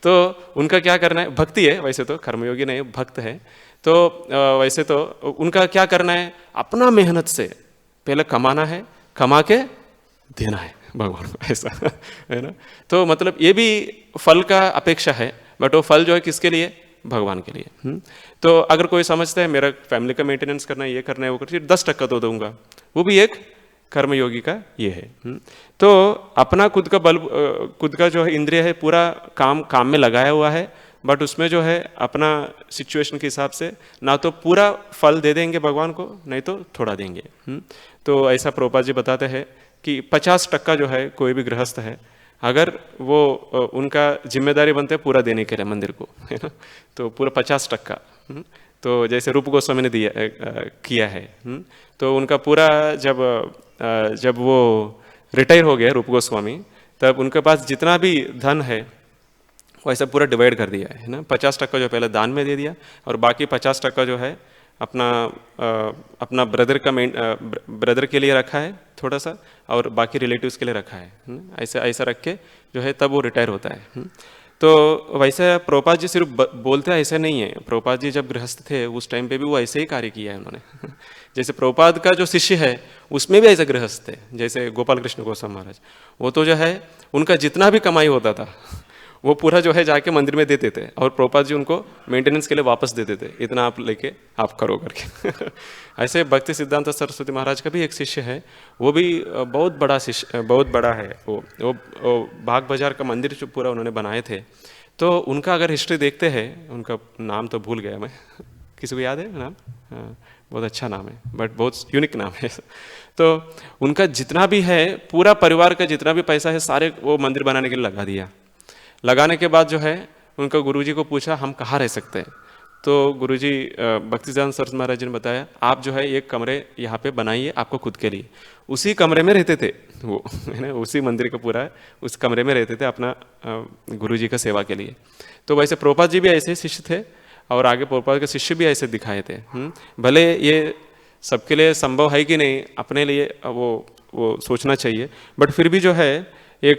तो उनका क्या करना है, भक्ति है, वैसे तो कर्मयोगी नहीं भक्त है। तो वैसे तो उनका क्या करना है, अपना मेहनत से पहले कमाना है, कमा के देना है भगवान को, ऐसा है ना। तो मतलब ये भी फल का अपेक्षा है, बट वो फल जो है किसके लिए, भगवान के लिए। तो अगर कोई समझता है मेरा फैमिली का मेंटेनेंस करना है, ये करना है, वो करना है, 10% तो दूंगा, वो भी एक कर्मयोगी का ये है। तो अपना खुद का बल, खुद का जो है इंद्रिय है पूरा काम में लगाया हुआ है, बट उसमें जो है अपना सिचुएशन के हिसाब से ना तो पूरा फल दे देंगे भगवान को, नहीं तो थोड़ा देंगे। तो ऐसा प्रभुपाद जी बताते हैं कि 50% जो है कोई भी गृहस्थ है, अगर वो उनका जिम्मेदारी बनते है पूरा देने के लिए मंदिर को, है ना, तो पूरा 50%। तो जैसे रूप गोस्वामी ने दिया किया है। तो उनका पूरा जब वो रिटायर हो गया रूप गोस्वामी, तब उनके पास जितना भी धन है वो ऐसा पूरा डिवाइड कर दिया है ना। 50% जो पहले दान में दे दिया, और बाकी 50% जो है अपना ब्रदर के लिए रखा है थोड़ा सा, और बाकी रिलेटिव्स के लिए रखा है। ऐसा रख के जो है तब वो रिटायर होता है। तो वैसे प्रभुपाद जी सिर्फ बोलते हैं, ऐसे नहीं है। प्रभुपाद जी जब गृहस्थ थे उस टाइम पे भी वो ऐसे ही कार्य किया है उन्होंने। जैसे प्रभुपाद का जो शिष्य है उसमें भी ऐसे गृहस्थ थे, जैसे गोपाल कृष्ण गोस्वामी महाराज, वो तो जो है उनका जितना भी कमाई होता था वो पूरा जो है जाके मंदिर में देते थे, और प्रभुपाद जी उनको मेंटेनेंस के लिए वापस देते थे, इतना आप लेके आप करो करके। ऐसे भक्ति सिद्धांत सरस्वती महाराज का भी एक शिष्य है, वो भी बहुत बड़ा शिष्य, बहुत बड़ा है। वो बाग बाजार का मंदिर जो पूरा उन्होंने बनाए थे। तो उनका अगर हिस्ट्री देखते हैं, उनका नाम तो भूल गया मैं, किसी को याद है नाम? हाँ, बहुत अच्छा नाम है, बट बहुत यूनिक नाम है। तो उनका जितना भी है, पूरा परिवार का जितना भी पैसा है सारे वो मंदिर बनाने के लिए लगा दिया। लगाने के बाद जो है उनका गुरुजी को पूछा हम कहाँ रह सकते हैं, तो गुरुजी भक्तिसिद्धांत सरस्वती महाराज जी ने बताया आप जो है एक कमरे यहाँ पे बनाइए आपको खुद के लिए। उसी कमरे में रहते थे वो, है ना, उसी मंदिर का पूरा उस कमरे में रहते थे अपना गुरुजी का सेवा के लिए। तो वैसे प्रभुपाद जी भी ऐसे शिष्य थे, और आगे प्रभुपाद के शिष्य भी ऐसे दिखाए थे। भले ये सबके लिए संभव है कि नहीं, अपने लिए वो सोचना चाहिए, बट फिर भी जो है एक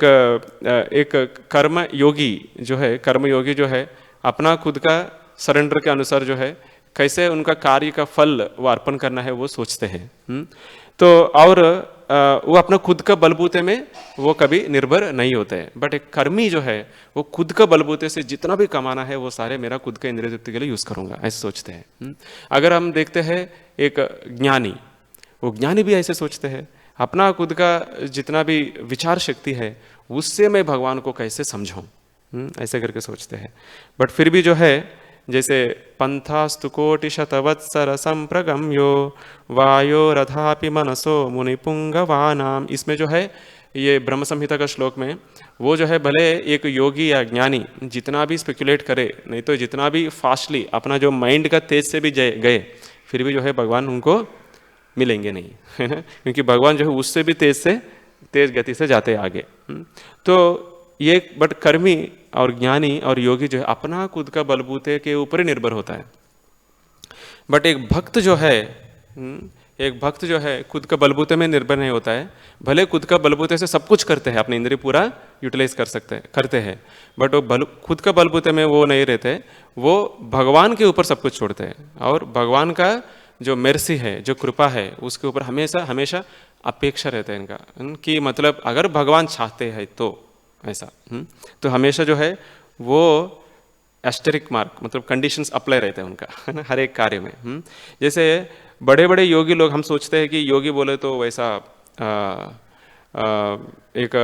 कर्म योगी जो है अपना खुद का सरेंडर के अनुसार जो है कैसे उनका कार्य का फल वो अर्पण करना है वो सोचते हैं। तो और वो अपना खुद का बलबूते में वो कभी निर्भर नहीं होते हैं, बट एक कर्मी जो है वो खुद का बलबूते से जितना भी कमाना है वो सारे मेरा खुद का इंद्रिय तृप्ति के लिए यूज करूंगा, ऐसे सोचते हैं। अगर हम देखते हैं एक ज्ञानी, वो ज्ञानी भी ऐसे सोचते हैं, अपना खुद का जितना भी विचार शक्ति है उससे मैं भगवान को कैसे समझाऊं, ऐसे करके सोचते हैं। बट फिर भी जो है जैसे पंथास्तु कोटि शतवत्सर संप्रगम्यो वायो रथापि मनसो मुनिपुंगवानाम, इसमें जो है ये ब्रह्म संहिता का श्लोक में वो जो है भले एक योगी या ज्ञानी जितना भी स्पेकुलेट करे, नहीं तो जितना भी फास्टली अपना जो माइंड का तेज से भी गए, फिर भी जो है भगवान उनको मिलेंगे नहीं, है ना, क्योंकि भगवान जो है उससे भी तेज गति से जाते हैं आगे। तो ये बट कर्मी और ज्ञानी और योगी जो है अपना खुद का बलबूते के ऊपर ही निर्भर होता है। बट एक भक्त जो है खुद का बलबूते में निर्भर नहीं होता है। भले खुद का बलबूते से सब कुछ करते हैं, अपने इंद्रिय पूरा यूटिलाइज करते हैं, बट वो खुद का बलबूते में वो नहीं रहते, वो भगवान के ऊपर सब कुछ छोड़ते हैं, और भगवान का जो मेर्सी है, जो कृपा है, उसके ऊपर हमेशा अपेक्षा रहता है इनका, कि मतलब अगर भगवान चाहते हैं तो ऐसा। तो हमेशा जो है वो एस्टेरिक मार्क, मतलब कंडीशंस अप्लाई रहते हैं उनका, है ना, हर एक कार्य में। जैसे बड़े बड़े योगी लोग, हम सोचते हैं कि योगी बोले तो वैसा एक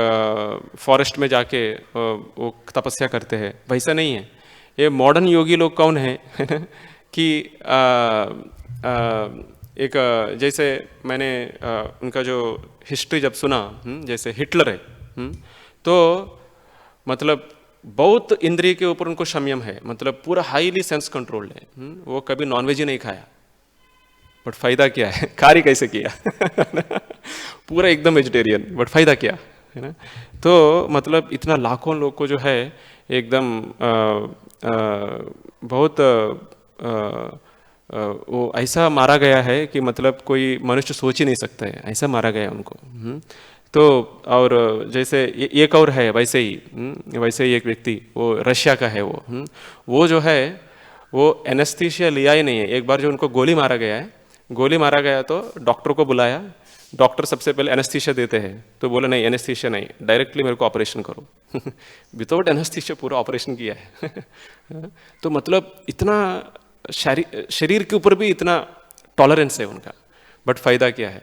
फॉरेस्ट में जाके वो तपस्या करते हैं, वैसा नहीं है। ये मॉडर्न योगी लोग कौन है कि एक जैसे मैंने उनका जो हिस्ट्री जब सुना, जैसे हिटलर है, तो मतलब बहुत इंद्रिय के ऊपर उनको संयम है, मतलब पूरा हाईली सेंस कंट्रोल्ड है। वो कभी नॉनवेज ही नहीं खाया, बट फायदा क्या है, कार्य कैसे किया पूरा एकदम वेजिटेरियन, बट फायदा क्या है ना। तो मतलब इतना लाखों लोग को जो है एकदम बहुत वो ऐसा मारा गया है कि मतलब कोई मनुष्य सोच ही नहीं सकता है, ऐसा मारा गया उनको। तो और जैसे एक और है वैसे ही एक व्यक्ति, वो रशिया का है, वो जो है वो एनेस्थीसिया लिया ही नहीं है। एक बार जो उनको गोली मारा गया है, गोली मारा गया तो डॉक्टर को बुलाया, डॉक्टर सबसे पहले एनेस्थीसिया देते हैं, तो बोले नहीं एनेस्थीसिया नहीं, डायरेक्टली मेरे को ऑपरेशन करो। विदाउट एनेस्थीसिया पूरा ऑपरेशन किया है। तो मतलब इतना शरीर के ऊपर भी इतना टॉलरेंस है उनका, बट फायदा क्या है?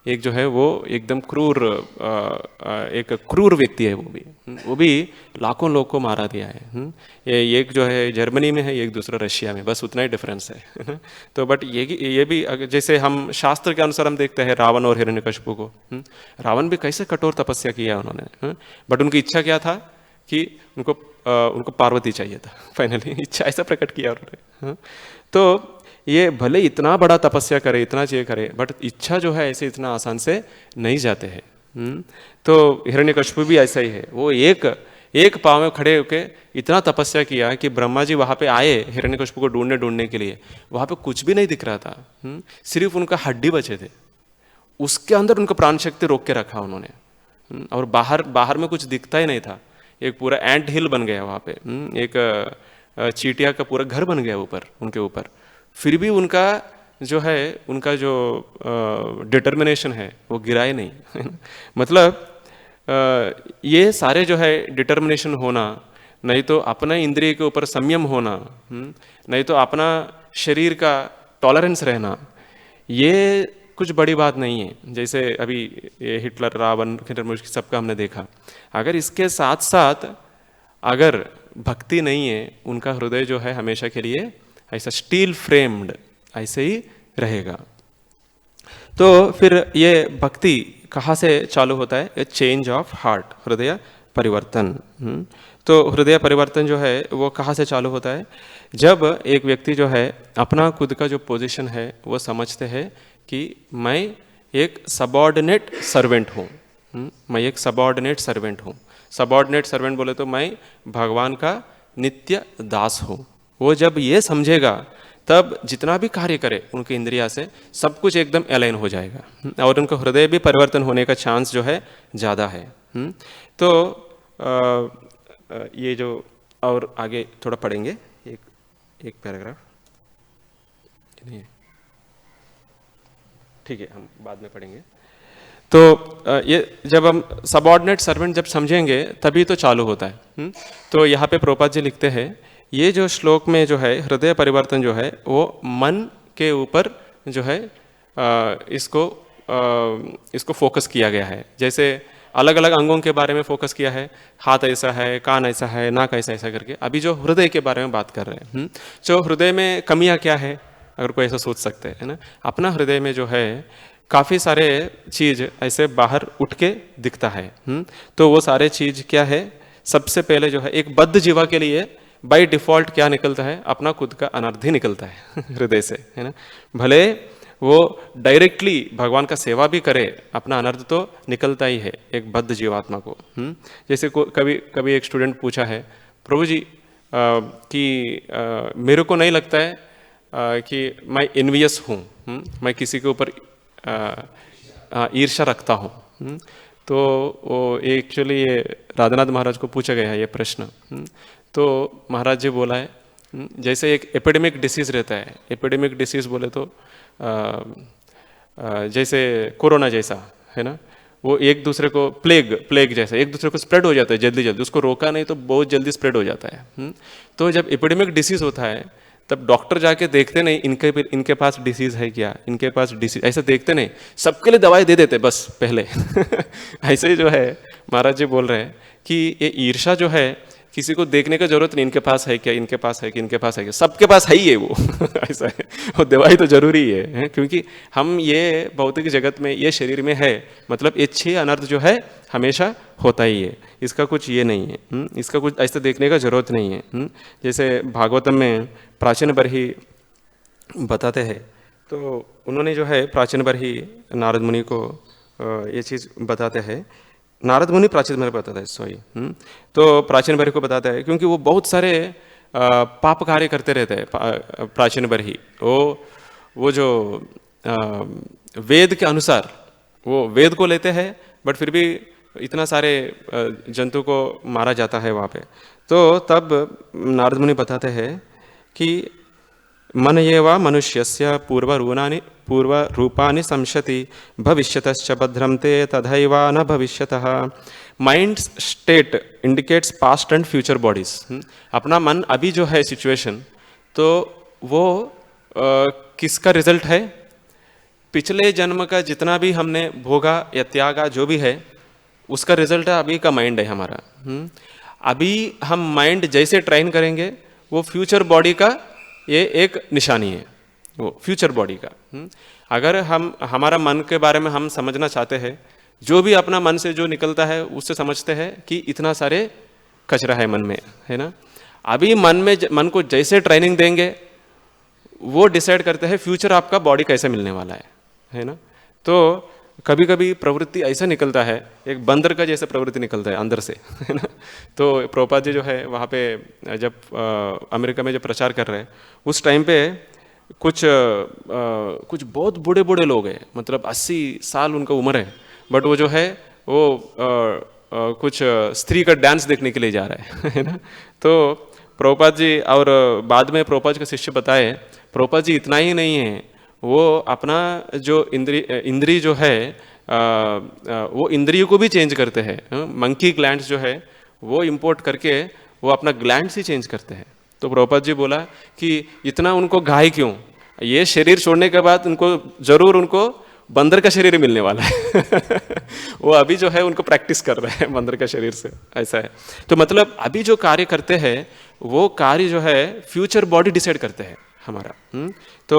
एक जो है वो एकदम क्रूर, एक क्रूर व्यक्ति है वो भी लाखों लोग को मारा दिया है। ये एक जो है जर्मनी में है, एक दूसरा रशिया में, बस उतना ही डिफरेंस है। तो बट ये भी जैसे हम शास्त्र के अनुसार हम देखते हैं रावण और हिरण्यकशिपु को, रावण भी कैसे कठोर तपस्या किया उन्होंने, बट उनकी इच्छा क्या था कि उनको पार्वती चाहिए था। फाइनली इच्छा ऐसा प्रकट किया उन्होंने। तो ये भले इतना बड़ा तपस्या करे, इतना चीज़ करे, बट इच्छा जो है ऐसे इतना आसान से नहीं जाते हैं। तो हिरण्यकशिपु भी ऐसा ही है, वो एक पाँव में खड़े होकर इतना तपस्या किया कि ब्रह्मा जी वहाँ पे आए हिरण्यकशिपु को ढूंढने के लिए, वहाँ पे कुछ भी नहीं दिख रहा था, सिर्फ उनका हड्डी बचे थे, उसके अंदर उनका प्राण शक्ति रोक के रखा उन्होंने, और बाहर में कुछ दिखता ही नहीं था। एक पूरा एंट हिल बन गया वहाँ पे, एक चींटिया का पूरा घर बन गया उनके ऊपर, फिर भी उनका जो डिटर्मिनेशन है वो गिरा ही नहीं। मतलब ये सारे जो है डिटर्मिनेशन होना, नहीं तो अपना इंद्रिय के ऊपर संयम होना, नहीं तो अपना शरीर का टॉलरेंस रहना, ये कुछ बड़ी बात नहीं है। जैसे अभी ये हिटलर, रावण, सबका हमने देखा। अगर इसके साथ साथ अगर भक्ति नहीं है, उनका हृदय जो है हमेशा के लिए ऐसा स्टील फ्रेम्ड ऐसे ही रहेगा। तो फिर ये भक्ति कहाँ से चालू होता है? ए चेंज ऑफ हार्ट, हृदय परिवर्तन। तो हृदय परिवर्तन जो है वो कहाँ से चालू होता है? जब एक व्यक्ति जो है अपना खुद का जो पोजीशन है वो समझते हैं कि मैं एक सबऑर्डिनेट सर्वेंट हूँ, मैं एक सबऑर्डिनेट सर्वेंट हूँ। सबऑर्डिनेट सर्वेंट बोले तो मैं भगवान का नित्य दास हूँ। वो जब ये समझेगा तब जितना भी कार्य करे उनके इंद्रिया से सब कुछ एकदम अलाइन हो जाएगा, और उनका हृदय भी परिवर्तन होने का चांस जो है ज़्यादा है। तो ये जो और आगे थोड़ा पढ़ेंगे, एक पैराग्राफ, ठीक है हम बाद में पढ़ेंगे। तो ये जब हम सबऑर्डिनेट सर्वेंट जब समझेंगे तभी तो चालू होता है। तो यहाँ पे प्रभुपाद जी लिखते हैं, ये जो श्लोक में जो है हृदय परिवर्तन जो है वो मन के ऊपर जो है इसको फोकस किया गया है। जैसे अलग अलग अंगों के बारे में फोकस किया है, हाथ ऐसा है, कान ऐसा है, नाक ऐसा करके। अभी जो हृदय के बारे में बात कर रहे हैं, जो हृदय में कमियां क्या है, अगर कोई ऐसा सोच सकते हैं ना, अपना हृदय में जो है काफ़ी सारे चीज़ ऐसे बाहर उठ के दिखता है। तो वो सारे चीज़ क्या है? सबसे पहले जो है एक बद्ध जीवा के लिए बाय डिफ़ॉल्ट क्या निकलता है? अपना खुद का अनर्थ ही निकलता है हृदय से, है ना। भले वो डायरेक्टली भगवान का सेवा भी करे, अपना अनर्थ तो निकलता ही है एक बद्ध जीवात्मा को। जैसे कभी एक स्टूडेंट पूछा है, प्रभु जी कि मेरे को नहीं लगता है कि मैं एनवियस हूँ, मैं किसी के ऊपर ईर्ष्या रखता हूँ। तो वो एक्चुअली ये राधानाथ महाराज को पूछा गया है ये प्रश्न। तो महाराज जी बोला है, जैसे एक एपिडेमिक डिसीज़ रहता है, एपिडेमिक डिसीज़ बोले तो जैसे कोरोना जैसा है ना, वो एक दूसरे को प्लेग जैसा एक दूसरे को स्प्रेड हो जाता है जल्दी, उसको रोका नहीं तो बहुत जल्दी स्प्रेड हो जाता है। तो जब एपिडेमिक डिसीज़ होता है तब डॉक्टर जाके देखते नहीं इनके पास डिसीज़ है क्या, इनके पास डिसीज़, ऐसा देखते नहीं, सबके लिए दवाई दे देते बस पहले। ऐसे ही जो है महाराज जी बोल रहे हैं कि ये ईर्ष्या जो है किसी को देखने का जरूरत नहीं, इनके पास है क्या, इनके पास है कि इनके पास है क्या, सबके पास है ही है वो। ऐसा है, वो दवाई तो जरूरी है, क्योंकि हम ये भौतिक जगत में ये शरीर में है, मतलब ये 6 अनर्थ जो है हमेशा होता ही है, इसका कुछ ये नहीं है, इसका कुछ ऐसा देखने का जरूरत नहीं है। जैसे भागवतम में प्राचीन बरही बताते हैं, तो उन्होंने जो है प्राचीन बरही नारद मुनि को ये चीज़ बताते हैं, नारद मुनि प्राचीन बरही बताता है, सॉरी। तो प्राचीन बरही को बताता है क्योंकि वो बहुत सारे पाप कार्य करते रहते हैं। प्राचीन बरही वो जो वेद के अनुसार वो वेद को लेते हैं, बट फिर भी इतना सारे जंतु को मारा जाता है वहाँ पे। तो तब नारद मुनि बताते हैं कि मन एव मनुष्यस्य पूर्वरूपाणि संशति भविष्यतश्च भद्रं ते तथैव न भविष्यतः। Mind state indicates past and future bodies. अपना मन अभी जो है सिचुएशन, तो वो किसका रिजल्ट है? पिछले जन्म का जितना भी हमने भोगा या त्यागा जो भी है, उसका रिजल्ट है अभी का माइंड है हमारा। अभी हम माइंड जैसे ट्रेन करेंगे, वो फ्यूचर बॉडी का ये एक निशानी है, वो फ्यूचर बॉडी का। अगर हमारा मन के बारे में हम समझना चाहते हैं, जो भी अपना मन से जो निकलता है उससे समझते हैं कि इतना सारे कचरा है मन में, है ना। अभी मन को जैसे ट्रेनिंग देंगे, वो डिसाइड करते हैं फ्यूचर आपका बॉडी कैसे मिलने वाला है ना। तो कभी कभी प्रवृत्ति ऐसा निकलता है, एक बंदर का जैसा प्रवृत्ति निकलता है अंदर से, है ना। तो प्रभुपाद जी जो है वहाँ पे जब अमेरिका में जब प्रचार कर रहे हैं, उस टाइम पे कुछ बहुत बूढ़े बूढ़े लोग हैं, मतलब 80 साल उनका उम्र है, बट वो जो है वो कुछ स्त्री का डांस देखने के लिए जा रहा है ना। तो प्रभुपाद जी और बाद में प्रभुपाद का शिष्य बताए, प्रभुपाद जी इतना ही नहीं है, वो अपना जो इंद्री जो है वो इंद्रियों को भी चेंज करते हैं। मंकी ग्लैंड्स जो है वो इंपोर्ट करके वो अपना ग्लैंड्स ही चेंज करते हैं। तो प्रभुपाद जी बोला कि इतना उनको घाय क्यों? ये शरीर छोड़ने के बाद उनको जरूर उनको बंदर का शरीर मिलने वाला है। वो अभी जो है उनको प्रैक्टिस कर रहे हैं बंदर का शरीर से, ऐसा है। तो मतलब अभी जो कार्य करते हैं, वो कार्य जो है फ्यूचर बॉडी डिसाइड करते हैं हमारा। तो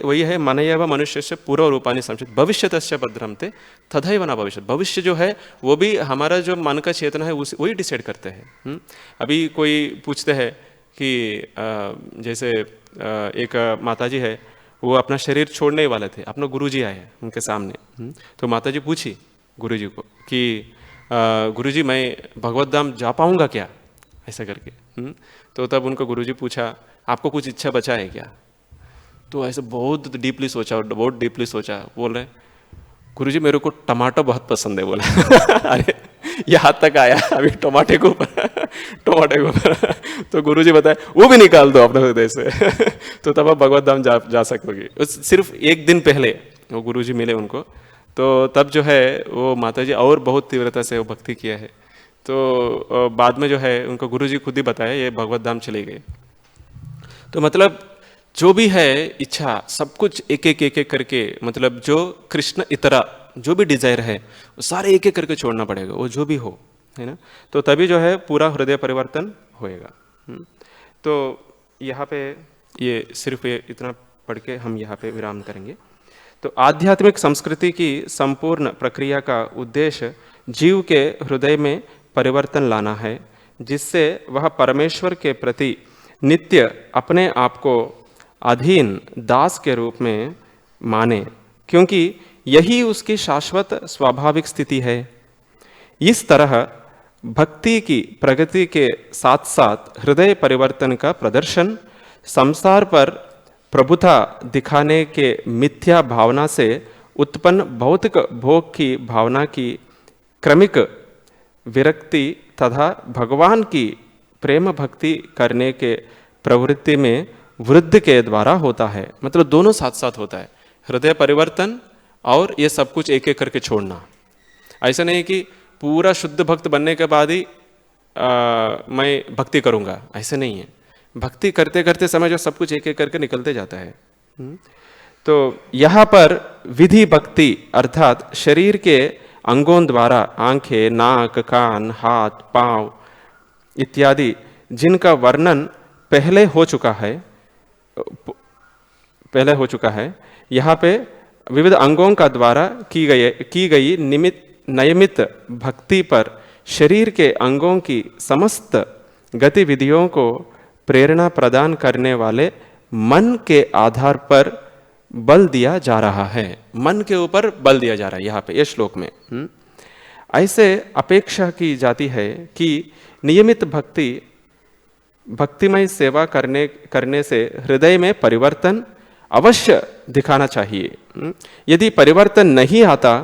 वही है, मन एव मनुष्य से पूर्व रूपाणि संचित भविष्यतश्च भद्रं ते तथैव न भविष्यत्। भविष्य जो है वो भी हमारा जो मन का चेतना है वही डिसाइड करते हैं। अभी कोई पूछते हैं कि जैसे एक माताजी है, वो अपना शरीर छोड़ने वाले थे, अपना गुरुजी आए उनके सामने। तो माताजी पूछी गुरुजी को कि गुरुजी मैं भगवत धाम जा पाऊंगा क्या, ऐसा करके। तो तब उनको गुरुजी पूछा आपको कुछ इच्छा बचा है क्या? तो ऐसे बहुत डीपली सोचा, बोल रहे गुरुजी मेरे को टमाटो बहुत पसंद है, बोला। अरे यहाँ तक आया अभी टमाटे के ऊपर। तो गुरुजी बताए वो भी निकाल दो अपने हृदय से। तो तब आप भगवत धाम जा सकोगे। सिर्फ एक दिन पहले वो गुरुजी मिले उनको, तो तब जो है वो माताजी और बहुत तीव्रता से वो भक्ति किया है। तो बाद में जो है उनको गुरुजी खुद ही बताया ये भगवत धाम चले गए। तो मतलब जो भी है इच्छा, सब कुछ एक एक करके, मतलब जो कृष्ण इतरा जो भी डिजायर है वो सारे एक एक करके छोड़ना पड़ेगा, वो जो भी हो, है ना। तो तभी जो है पूरा हृदय परिवर्तन होएगा। तो यहाँ पे ये सिर्फ इतना पढ़ के हम यहाँ पे विराम करेंगे। तो आध्यात्मिक संस्कृति की संपूर्ण प्रक्रिया का उद्देश्य जीव के हृदय में परिवर्तन लाना है, जिससे वह परमेश्वर के प्रति नित्य अपने आप को अधीन दास के रूप में माने, क्योंकि यही उसकी शाश्वत स्वाभाविक स्थिति है। इस तरह भक्ति की प्रगति के साथ साथ हृदय परिवर्तन का प्रदर्शन संसार पर प्रभुता दिखाने के मिथ्या भावना से उत्पन्न भौतिक भोग की भावना की क्रमिक विरक्ति तथा भगवान की प्रेम भक्ति करने के प्रवृत्ति में वृद्धि के द्वारा होता है। मतलब दोनों साथ साथ होता है, हृदय परिवर्तन और ये सब कुछ एक एक करके छोड़ना। ऐसा नहीं कि पूरा शुद्ध भक्त बनने के बाद ही मैं भक्ति करूँगा, ऐसा नहीं है। भक्ति करते करते समय जो सब कुछ एक एक करके निकलते जाता है। तो यहाँ पर विधि भक्ति अर्थात शरीर के अंगों द्वारा आंखें, नाक, कान, हाथ, पाँव इत्यादि जिनका वर्णन पहले हो चुका है, यहाँ पे विविध अंगों का द्वारा की गई नियमित भक्ति पर शरीर के अंगों की समस्त गतिविधियों को प्रेरणा प्रदान करने वाले मन के आधार पर बल दिया जा रहा है। मन के ऊपर बल दिया जा रहा है यहाँ पे, ये श्लोक में। ऐसे अपेक्षा की जाती है कि नियमित भक्तिमय सेवा करने से हृदय में परिवर्तन अवश्य दिखाना चाहिए। यदि परिवर्तन नहीं आता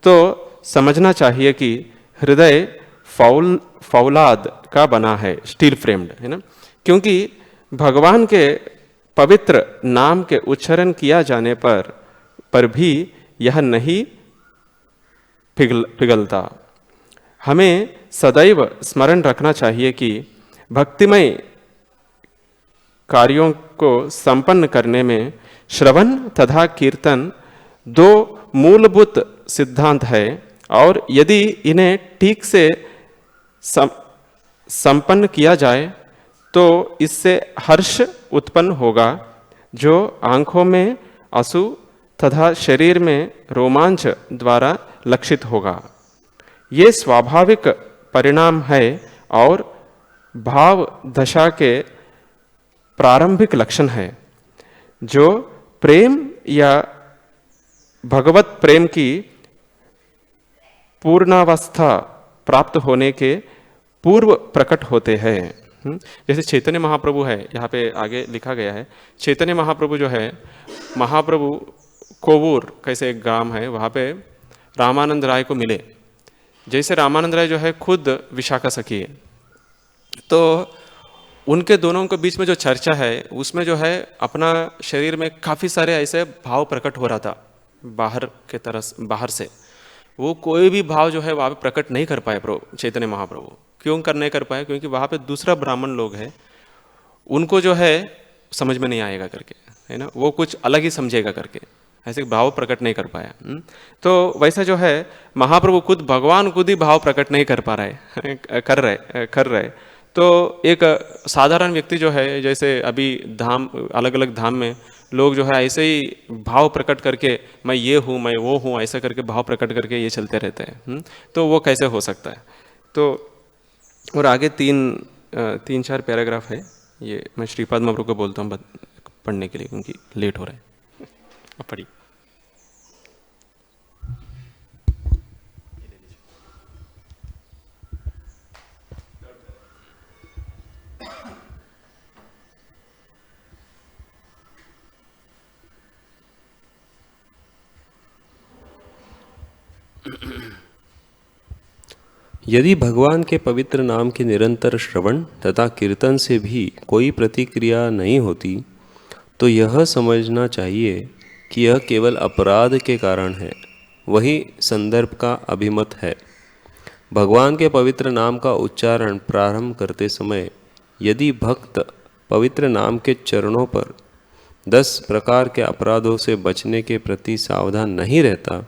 तो समझना चाहिए कि हृदय फौलाद का बना है, स्टील फ्रेम्ड, है ना। क्योंकि भगवान के पवित्र नाम के उच्चारण किया जाने पर भी यह नहीं पिघलता। हमें सदैव स्मरण रखना चाहिए कि भक्तिमय कार्यों को संपन्न करने में श्रवण तथा कीर्तन दो मूलभूत सिद्धांत है, और यदि इन्हें ठीक से संपन्न किया जाए तो इससे हर्ष उत्पन्न होगा, जो आंखों में आंसू तथा शरीर में रोमांच द्वारा लक्षित होगा। ये स्वाभाविक परिणाम है और भाव दशा के प्रारंभिक लक्षण है, जो प्रेम या भगवत प्रेम की पूर्णावस्था प्राप्त होने के पूर्व प्रकट होते हैं। जैसे चैतन्य महाप्रभु है, यहाँ पे आगे लिखा गया है, चैतन्य महाप्रभु जो है, महाप्रभु कोवूर कैसे एक ग्राम है, वहाँ पे रामानंद राय को मिले। जैसे रामानंद राय जो है खुद विशाखा सखी है, तो उनके दोनों के बीच में जो चर्चा है उसमें जो है अपना शरीर में काफ़ी सारे ऐसे भाव प्रकट हो रहा था बाहर से। वो कोई भी भाव जो है वहाँ पे प्रकट नहीं कर पाए चैतन्य महाप्रभु। क्यों नहीं कर पाए? क्योंकि वहाँ पे दूसरा ब्राह्मण लोग हैं, उनको जो है समझ में नहीं आएगा करके, है ना, वो कुछ अलग ही समझेगा करके, ऐसे भाव प्रकट नहीं कर पाया। तो वैसा जो है महाप्रभु खुद, भगवान खुद ही भाव प्रकट नहीं कर पा रहे कर रहे। तो एक साधारण व्यक्ति जो है, जैसे अभी धाम, अलग अलग धाम में लोग जो है ऐसे ही भाव प्रकट करके मैं ये हूँ, मैं वो हूँ, ऐसा करके भाव प्रकट करके ये चलते रहते हैं। तो वो कैसे हो सकता है? तो और आगे तीन चार पैराग्राफ है, ये मैं श्रीपाद महाप्रभु को बोलता हूँ पढ़ने के लिए, क्योंकि लेट हो रहा है। अब पढ़िए। यदि भगवान के पवित्र नाम के निरंतर श्रवण तथा कीर्तन से भी कोई प्रतिक्रिया नहीं होती, तो यह समझना चाहिए कि यह केवल अपराध के कारण है। वही संदर्भ का अभिमत है। भगवान के पवित्र नाम का उच्चारण प्रारंभ करते समय यदि भक्त पवित्र नाम के चरणों पर 10 प्रकार के अपराधों से बचने के प्रति सावधान नहीं रहता,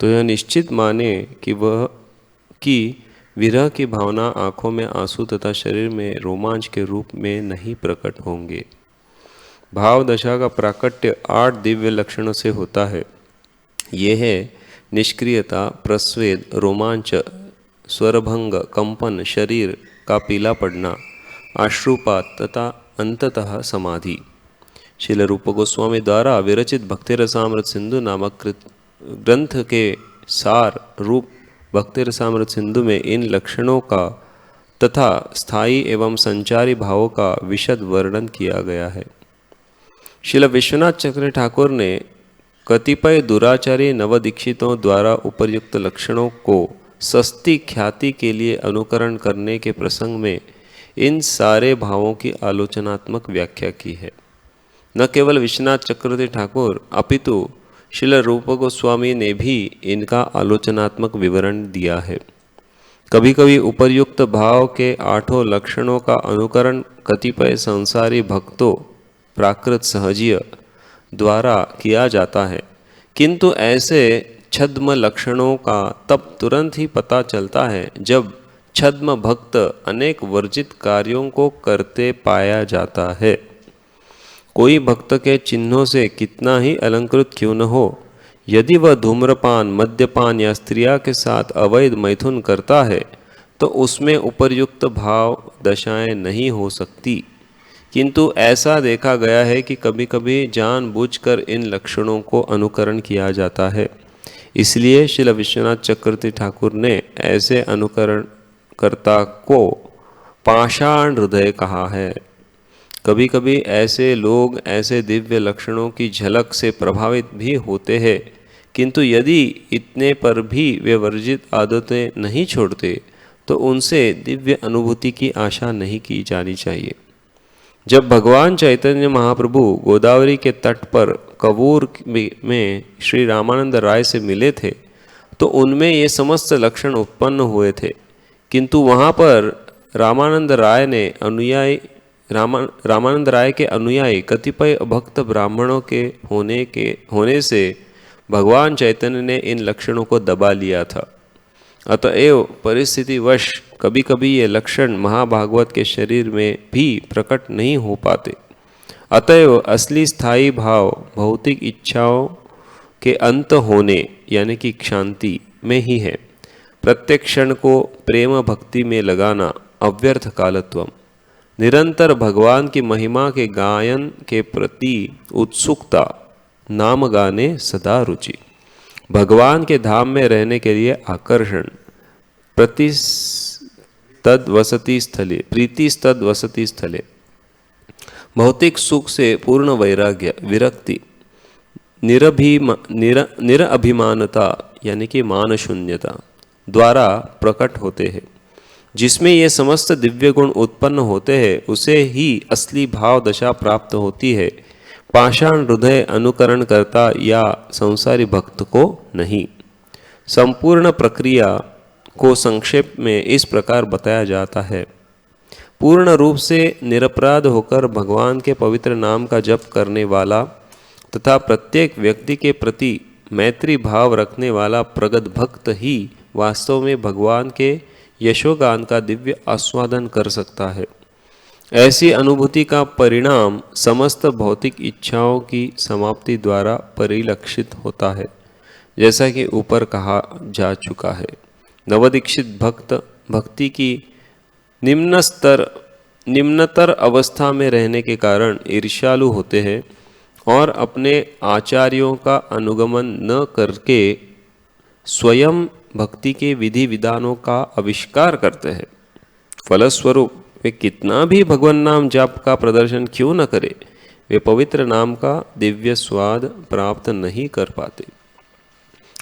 तो यह निश्चित माने कि विरह की भावना आँखों में आंसू तथा शरीर में रोमांच के रूप में नहीं प्रकट होंगे। भाव दशा का प्राकट्य 8 दिव्य लक्षणों से होता है। ये है निष्क्रियता, प्रस्वेद, रोमांच, स्वरभंग, कंपन, शरीर का पीला पड़ना, आश्रुपात तथा अंततः समाधि। श्रील रूप गोस्वामी द्वारा विरचित भक्ति रसामृत सिंधु नामक ग्रंथ के सार रूप भक्ति रसामृत सिंधु में इन लक्षणों का तथा स्थायी एवं संचारी भावों का विशद वर्णन किया गया है। श्रील विश्वनाथ चक्र ठाकुर ने कतिपय दुराचारी नवदीक्षितों द्वारा उपर्युक्त लक्षणों को सस्ती ख्याति के लिए अनुकरण करने के प्रसंग में इन सारे भावों की आलोचनात्मक व्याख्या की है। न केवल विश्वनाथ चक्रवर्ती ठाकुर अपितु श्रील रूप गोस्वामी ने भी इनका आलोचनात्मक विवरण दिया है। कभी कभी उपर्युक्त भाव के 8 लक्षणों का अनुकरण कतिपय संसारी भक्तों प्राकृत सहजीय द्वारा किया जाता है, किंतु ऐसे छद्म लक्षणों का तब तुरंत ही पता चलता है जब छद्म भक्त अनेक वर्जित कार्यों को करते पाया जाता है। कोई भक्त के चिन्हों से कितना ही अलंकृत क्यों न हो, यदि वह धूम्रपान, मद्यपान या स्त्रिया के साथ अवैध मैथुन करता है तो उसमें उपर्युक्त भाव दशाएं नहीं हो सकती। किंतु ऐसा देखा गया है कि कभी कभी जानबूझकर इन लक्षणों को अनुकरण किया जाता है। इसलिए श्रील विश्वनाथ चक्रवर्ती ठाकुर ने ऐसे अनुकरणकर्ता को पाषाण हृदय कहा है। कभी कभी ऐसे लोग ऐसे दिव्य लक्षणों की झलक से प्रभावित भी होते हैं, किंतु यदि इतने पर भी वे वर्जित आदतें नहीं छोड़ते तो उनसे दिव्य अनुभूति की आशा नहीं की जानी चाहिए। जब भगवान चैतन्य महाप्रभु गोदावरी के तट पर कवूर में श्री रामानंद राय से मिले थे तो उनमें ये समस्त लक्षण उत्पन्न हुए थे, किंतु वहाँ पर रामानंद राय के अनुयायी कतिपय भक्त ब्राह्मणों के होने से भगवान चैतन्य ने इन लक्षणों को दबा लिया था। अतएव परिस्थितिवश कभी कभी ये लक्षण महाभागवत के शरीर में भी प्रकट नहीं हो पाते। अतएव असली स्थायी भाव भौतिक इच्छाओं के अंत होने यानी कि क्षांति में ही है। प्रत्येक क्षण को प्रेम भक्ति में लगाना अव्यर्थ कालत्वम, निरंतर भगवान की महिमा के गायन के प्रति उत्सुकता, नाम गाने सदा रुचि, भगवान के धाम में रहने के लिए आकर्षण, प्रीतिस्तद वसति स्थले, भौतिक सुख से पूर्ण वैराग्य, विरक्ति, निरअभिमानता यानी कि मान शून्यता द्वारा प्रकट होते हैं। जिसमें ये समस्त दिव्य गुण उत्पन्न होते हैं उसे ही असली भाव दशा प्राप्त होती है, पाषाण हृदय अनुकरण करता या संसारी भक्त को नहीं। संपूर्ण प्रक्रिया को संक्षेप में इस प्रकार बताया जाता है। पूर्ण रूप से निरपराध होकर भगवान के पवित्र नाम का जप करने वाला तथा प्रत्येक व्यक्ति के प्रति मैत्री भाव रखने वाला प्रगत भक्त ही वास्तव में भगवान के यशोगान का दिव्य आस्वादन कर सकता है। ऐसी अनुभूति का परिणाम समस्त भौतिक इच्छाओं की समाप्ति द्वारा परिलक्षित होता है, जैसा कि ऊपर कहा जा चुका है। नवदीक्षित भक्त भक्ति की निम्नतर अवस्था में रहने के कारण ईर्ष्यालु होते हैं और अपने आचार्यों का अनुगमन न करके स्वयं भक्ति के विधि विधानों का आविष्कार करते हैं। फलस्वरूप वे कितना भी भगवान नाम जाप का प्रदर्शन क्यों न करे, वे पवित्र नाम का दिव्य स्वाद प्राप्त नहीं कर पाते।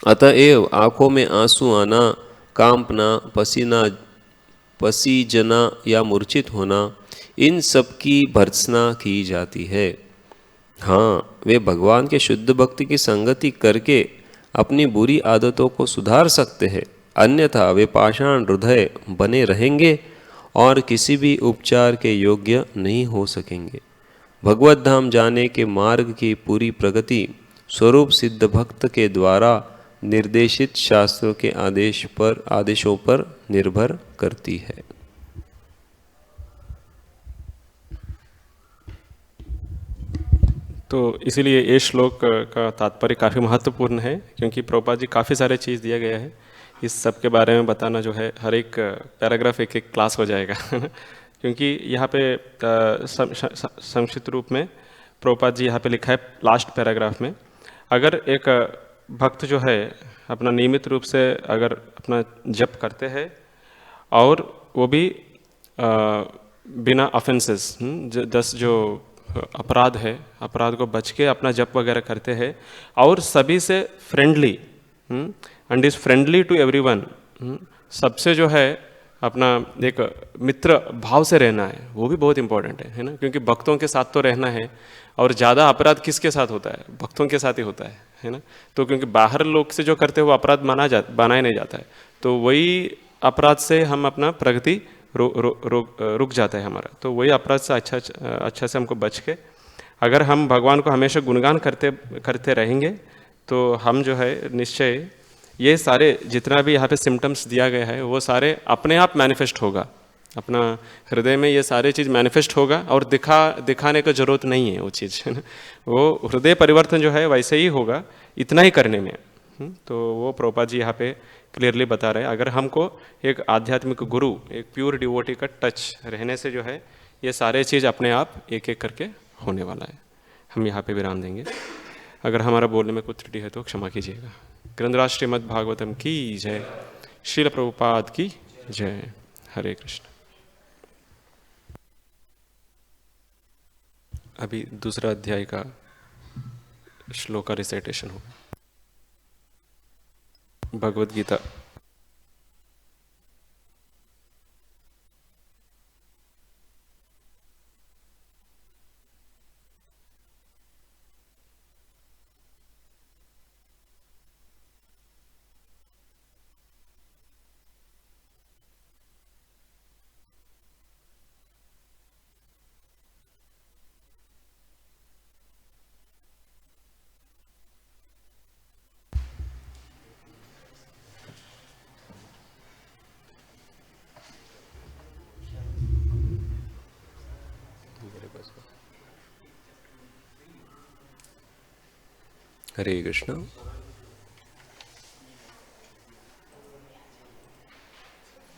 अतएव आंखों में आंसू आना, कांपना, पसीजना या मूर्छित होना, इन सब की भर्त्सना की जाती है। हाँ, वे भगवान के शुद्ध भक्ति की संगति करके अपनी बुरी आदतों को सुधार सकते हैं, अन्यथा वे पाषाण हृदय बने रहेंगे और किसी भी उपचार के योग्य नहीं हो सकेंगे। भगवत धाम जाने के मार्ग की पूरी प्रगति स्वरूप सिद्ध भक्त के द्वारा निर्देशित शास्त्रों के आदेशों पर निर्भर करती है। तो इसीलिए ये श्लोक का तात्पर्य काफ़ी महत्वपूर्ण है, क्योंकि प्रभुपाद जी काफ़ी सारे चीज़ दिया गया है। इस सब के बारे में बताना जो है, हर एक पैराग्राफ एक एक क्लास हो जाएगा क्योंकि यहाँ पे संक्षिप्त रूप में प्रभुपाद जी यहाँ पे लिखा है लास्ट पैराग्राफ में, अगर एक भक्त जो है अपना नियमित रूप से अगर अपना जप करते हैं और वो भी बिना ऑफेंसेस, जो अपराध है, अपराध को बच के अपना जप वगैरह करते हैं और सभी से friendly and is friendly to everyone, सबसे जो है अपना एक मित्र भाव से रहना है, वो भी बहुत इंपॉर्टेंट है ना। क्योंकि भक्तों के साथ तो रहना है और ज़्यादा अपराध किसके साथ होता है, भक्तों के साथ ही होता है ना। तो क्योंकि बाहर लोग से जो करते हैं वो अपराध बनाया नहीं जाता है, तो वही अपराध से हम अपना प्रगति रुक जाता है हमारा। तो वही अपराध से अच्छा से हमको बच के अगर हम भगवान को हमेशा गुणगान करते रहेंगे तो हम जो है निश्चय ये सारे जितना भी यहाँ पे सिम्टम्स दिया गया है वो सारे अपने आप मैनिफेस्ट होगा, अपना हृदय में ये सारे चीज़ मैनिफेस्ट होगा और दिखाने का जरूरत नहीं है वो चीज़, है ना। वो हृदय परिवर्तन जो है वैसे ही होगा इतना ही करने में। तो वो प्रभुपाद जी यहाँ पे क्लियरली बता रहे हैं, अगर हमको एक आध्यात्मिक गुरु, एक प्योर डिवोटी का टच रहने से जो है ये सारे चीज़ अपने आप एक एक करके होने वाला है। हम यहाँ पे विराम देंगे। अगर हमारा बोलने में कुछ त्रुटि है तो क्षमा कीजिएगा। ग्रंथराज श्रीमद् भागवतम की जय, श्रील प्रभुपाद की जय। हरे कृष्ण। अभी दूसरा अध्याय का श्लोक का रिसाइटेशन होगा। भगवद गीता हरे कृष्ण।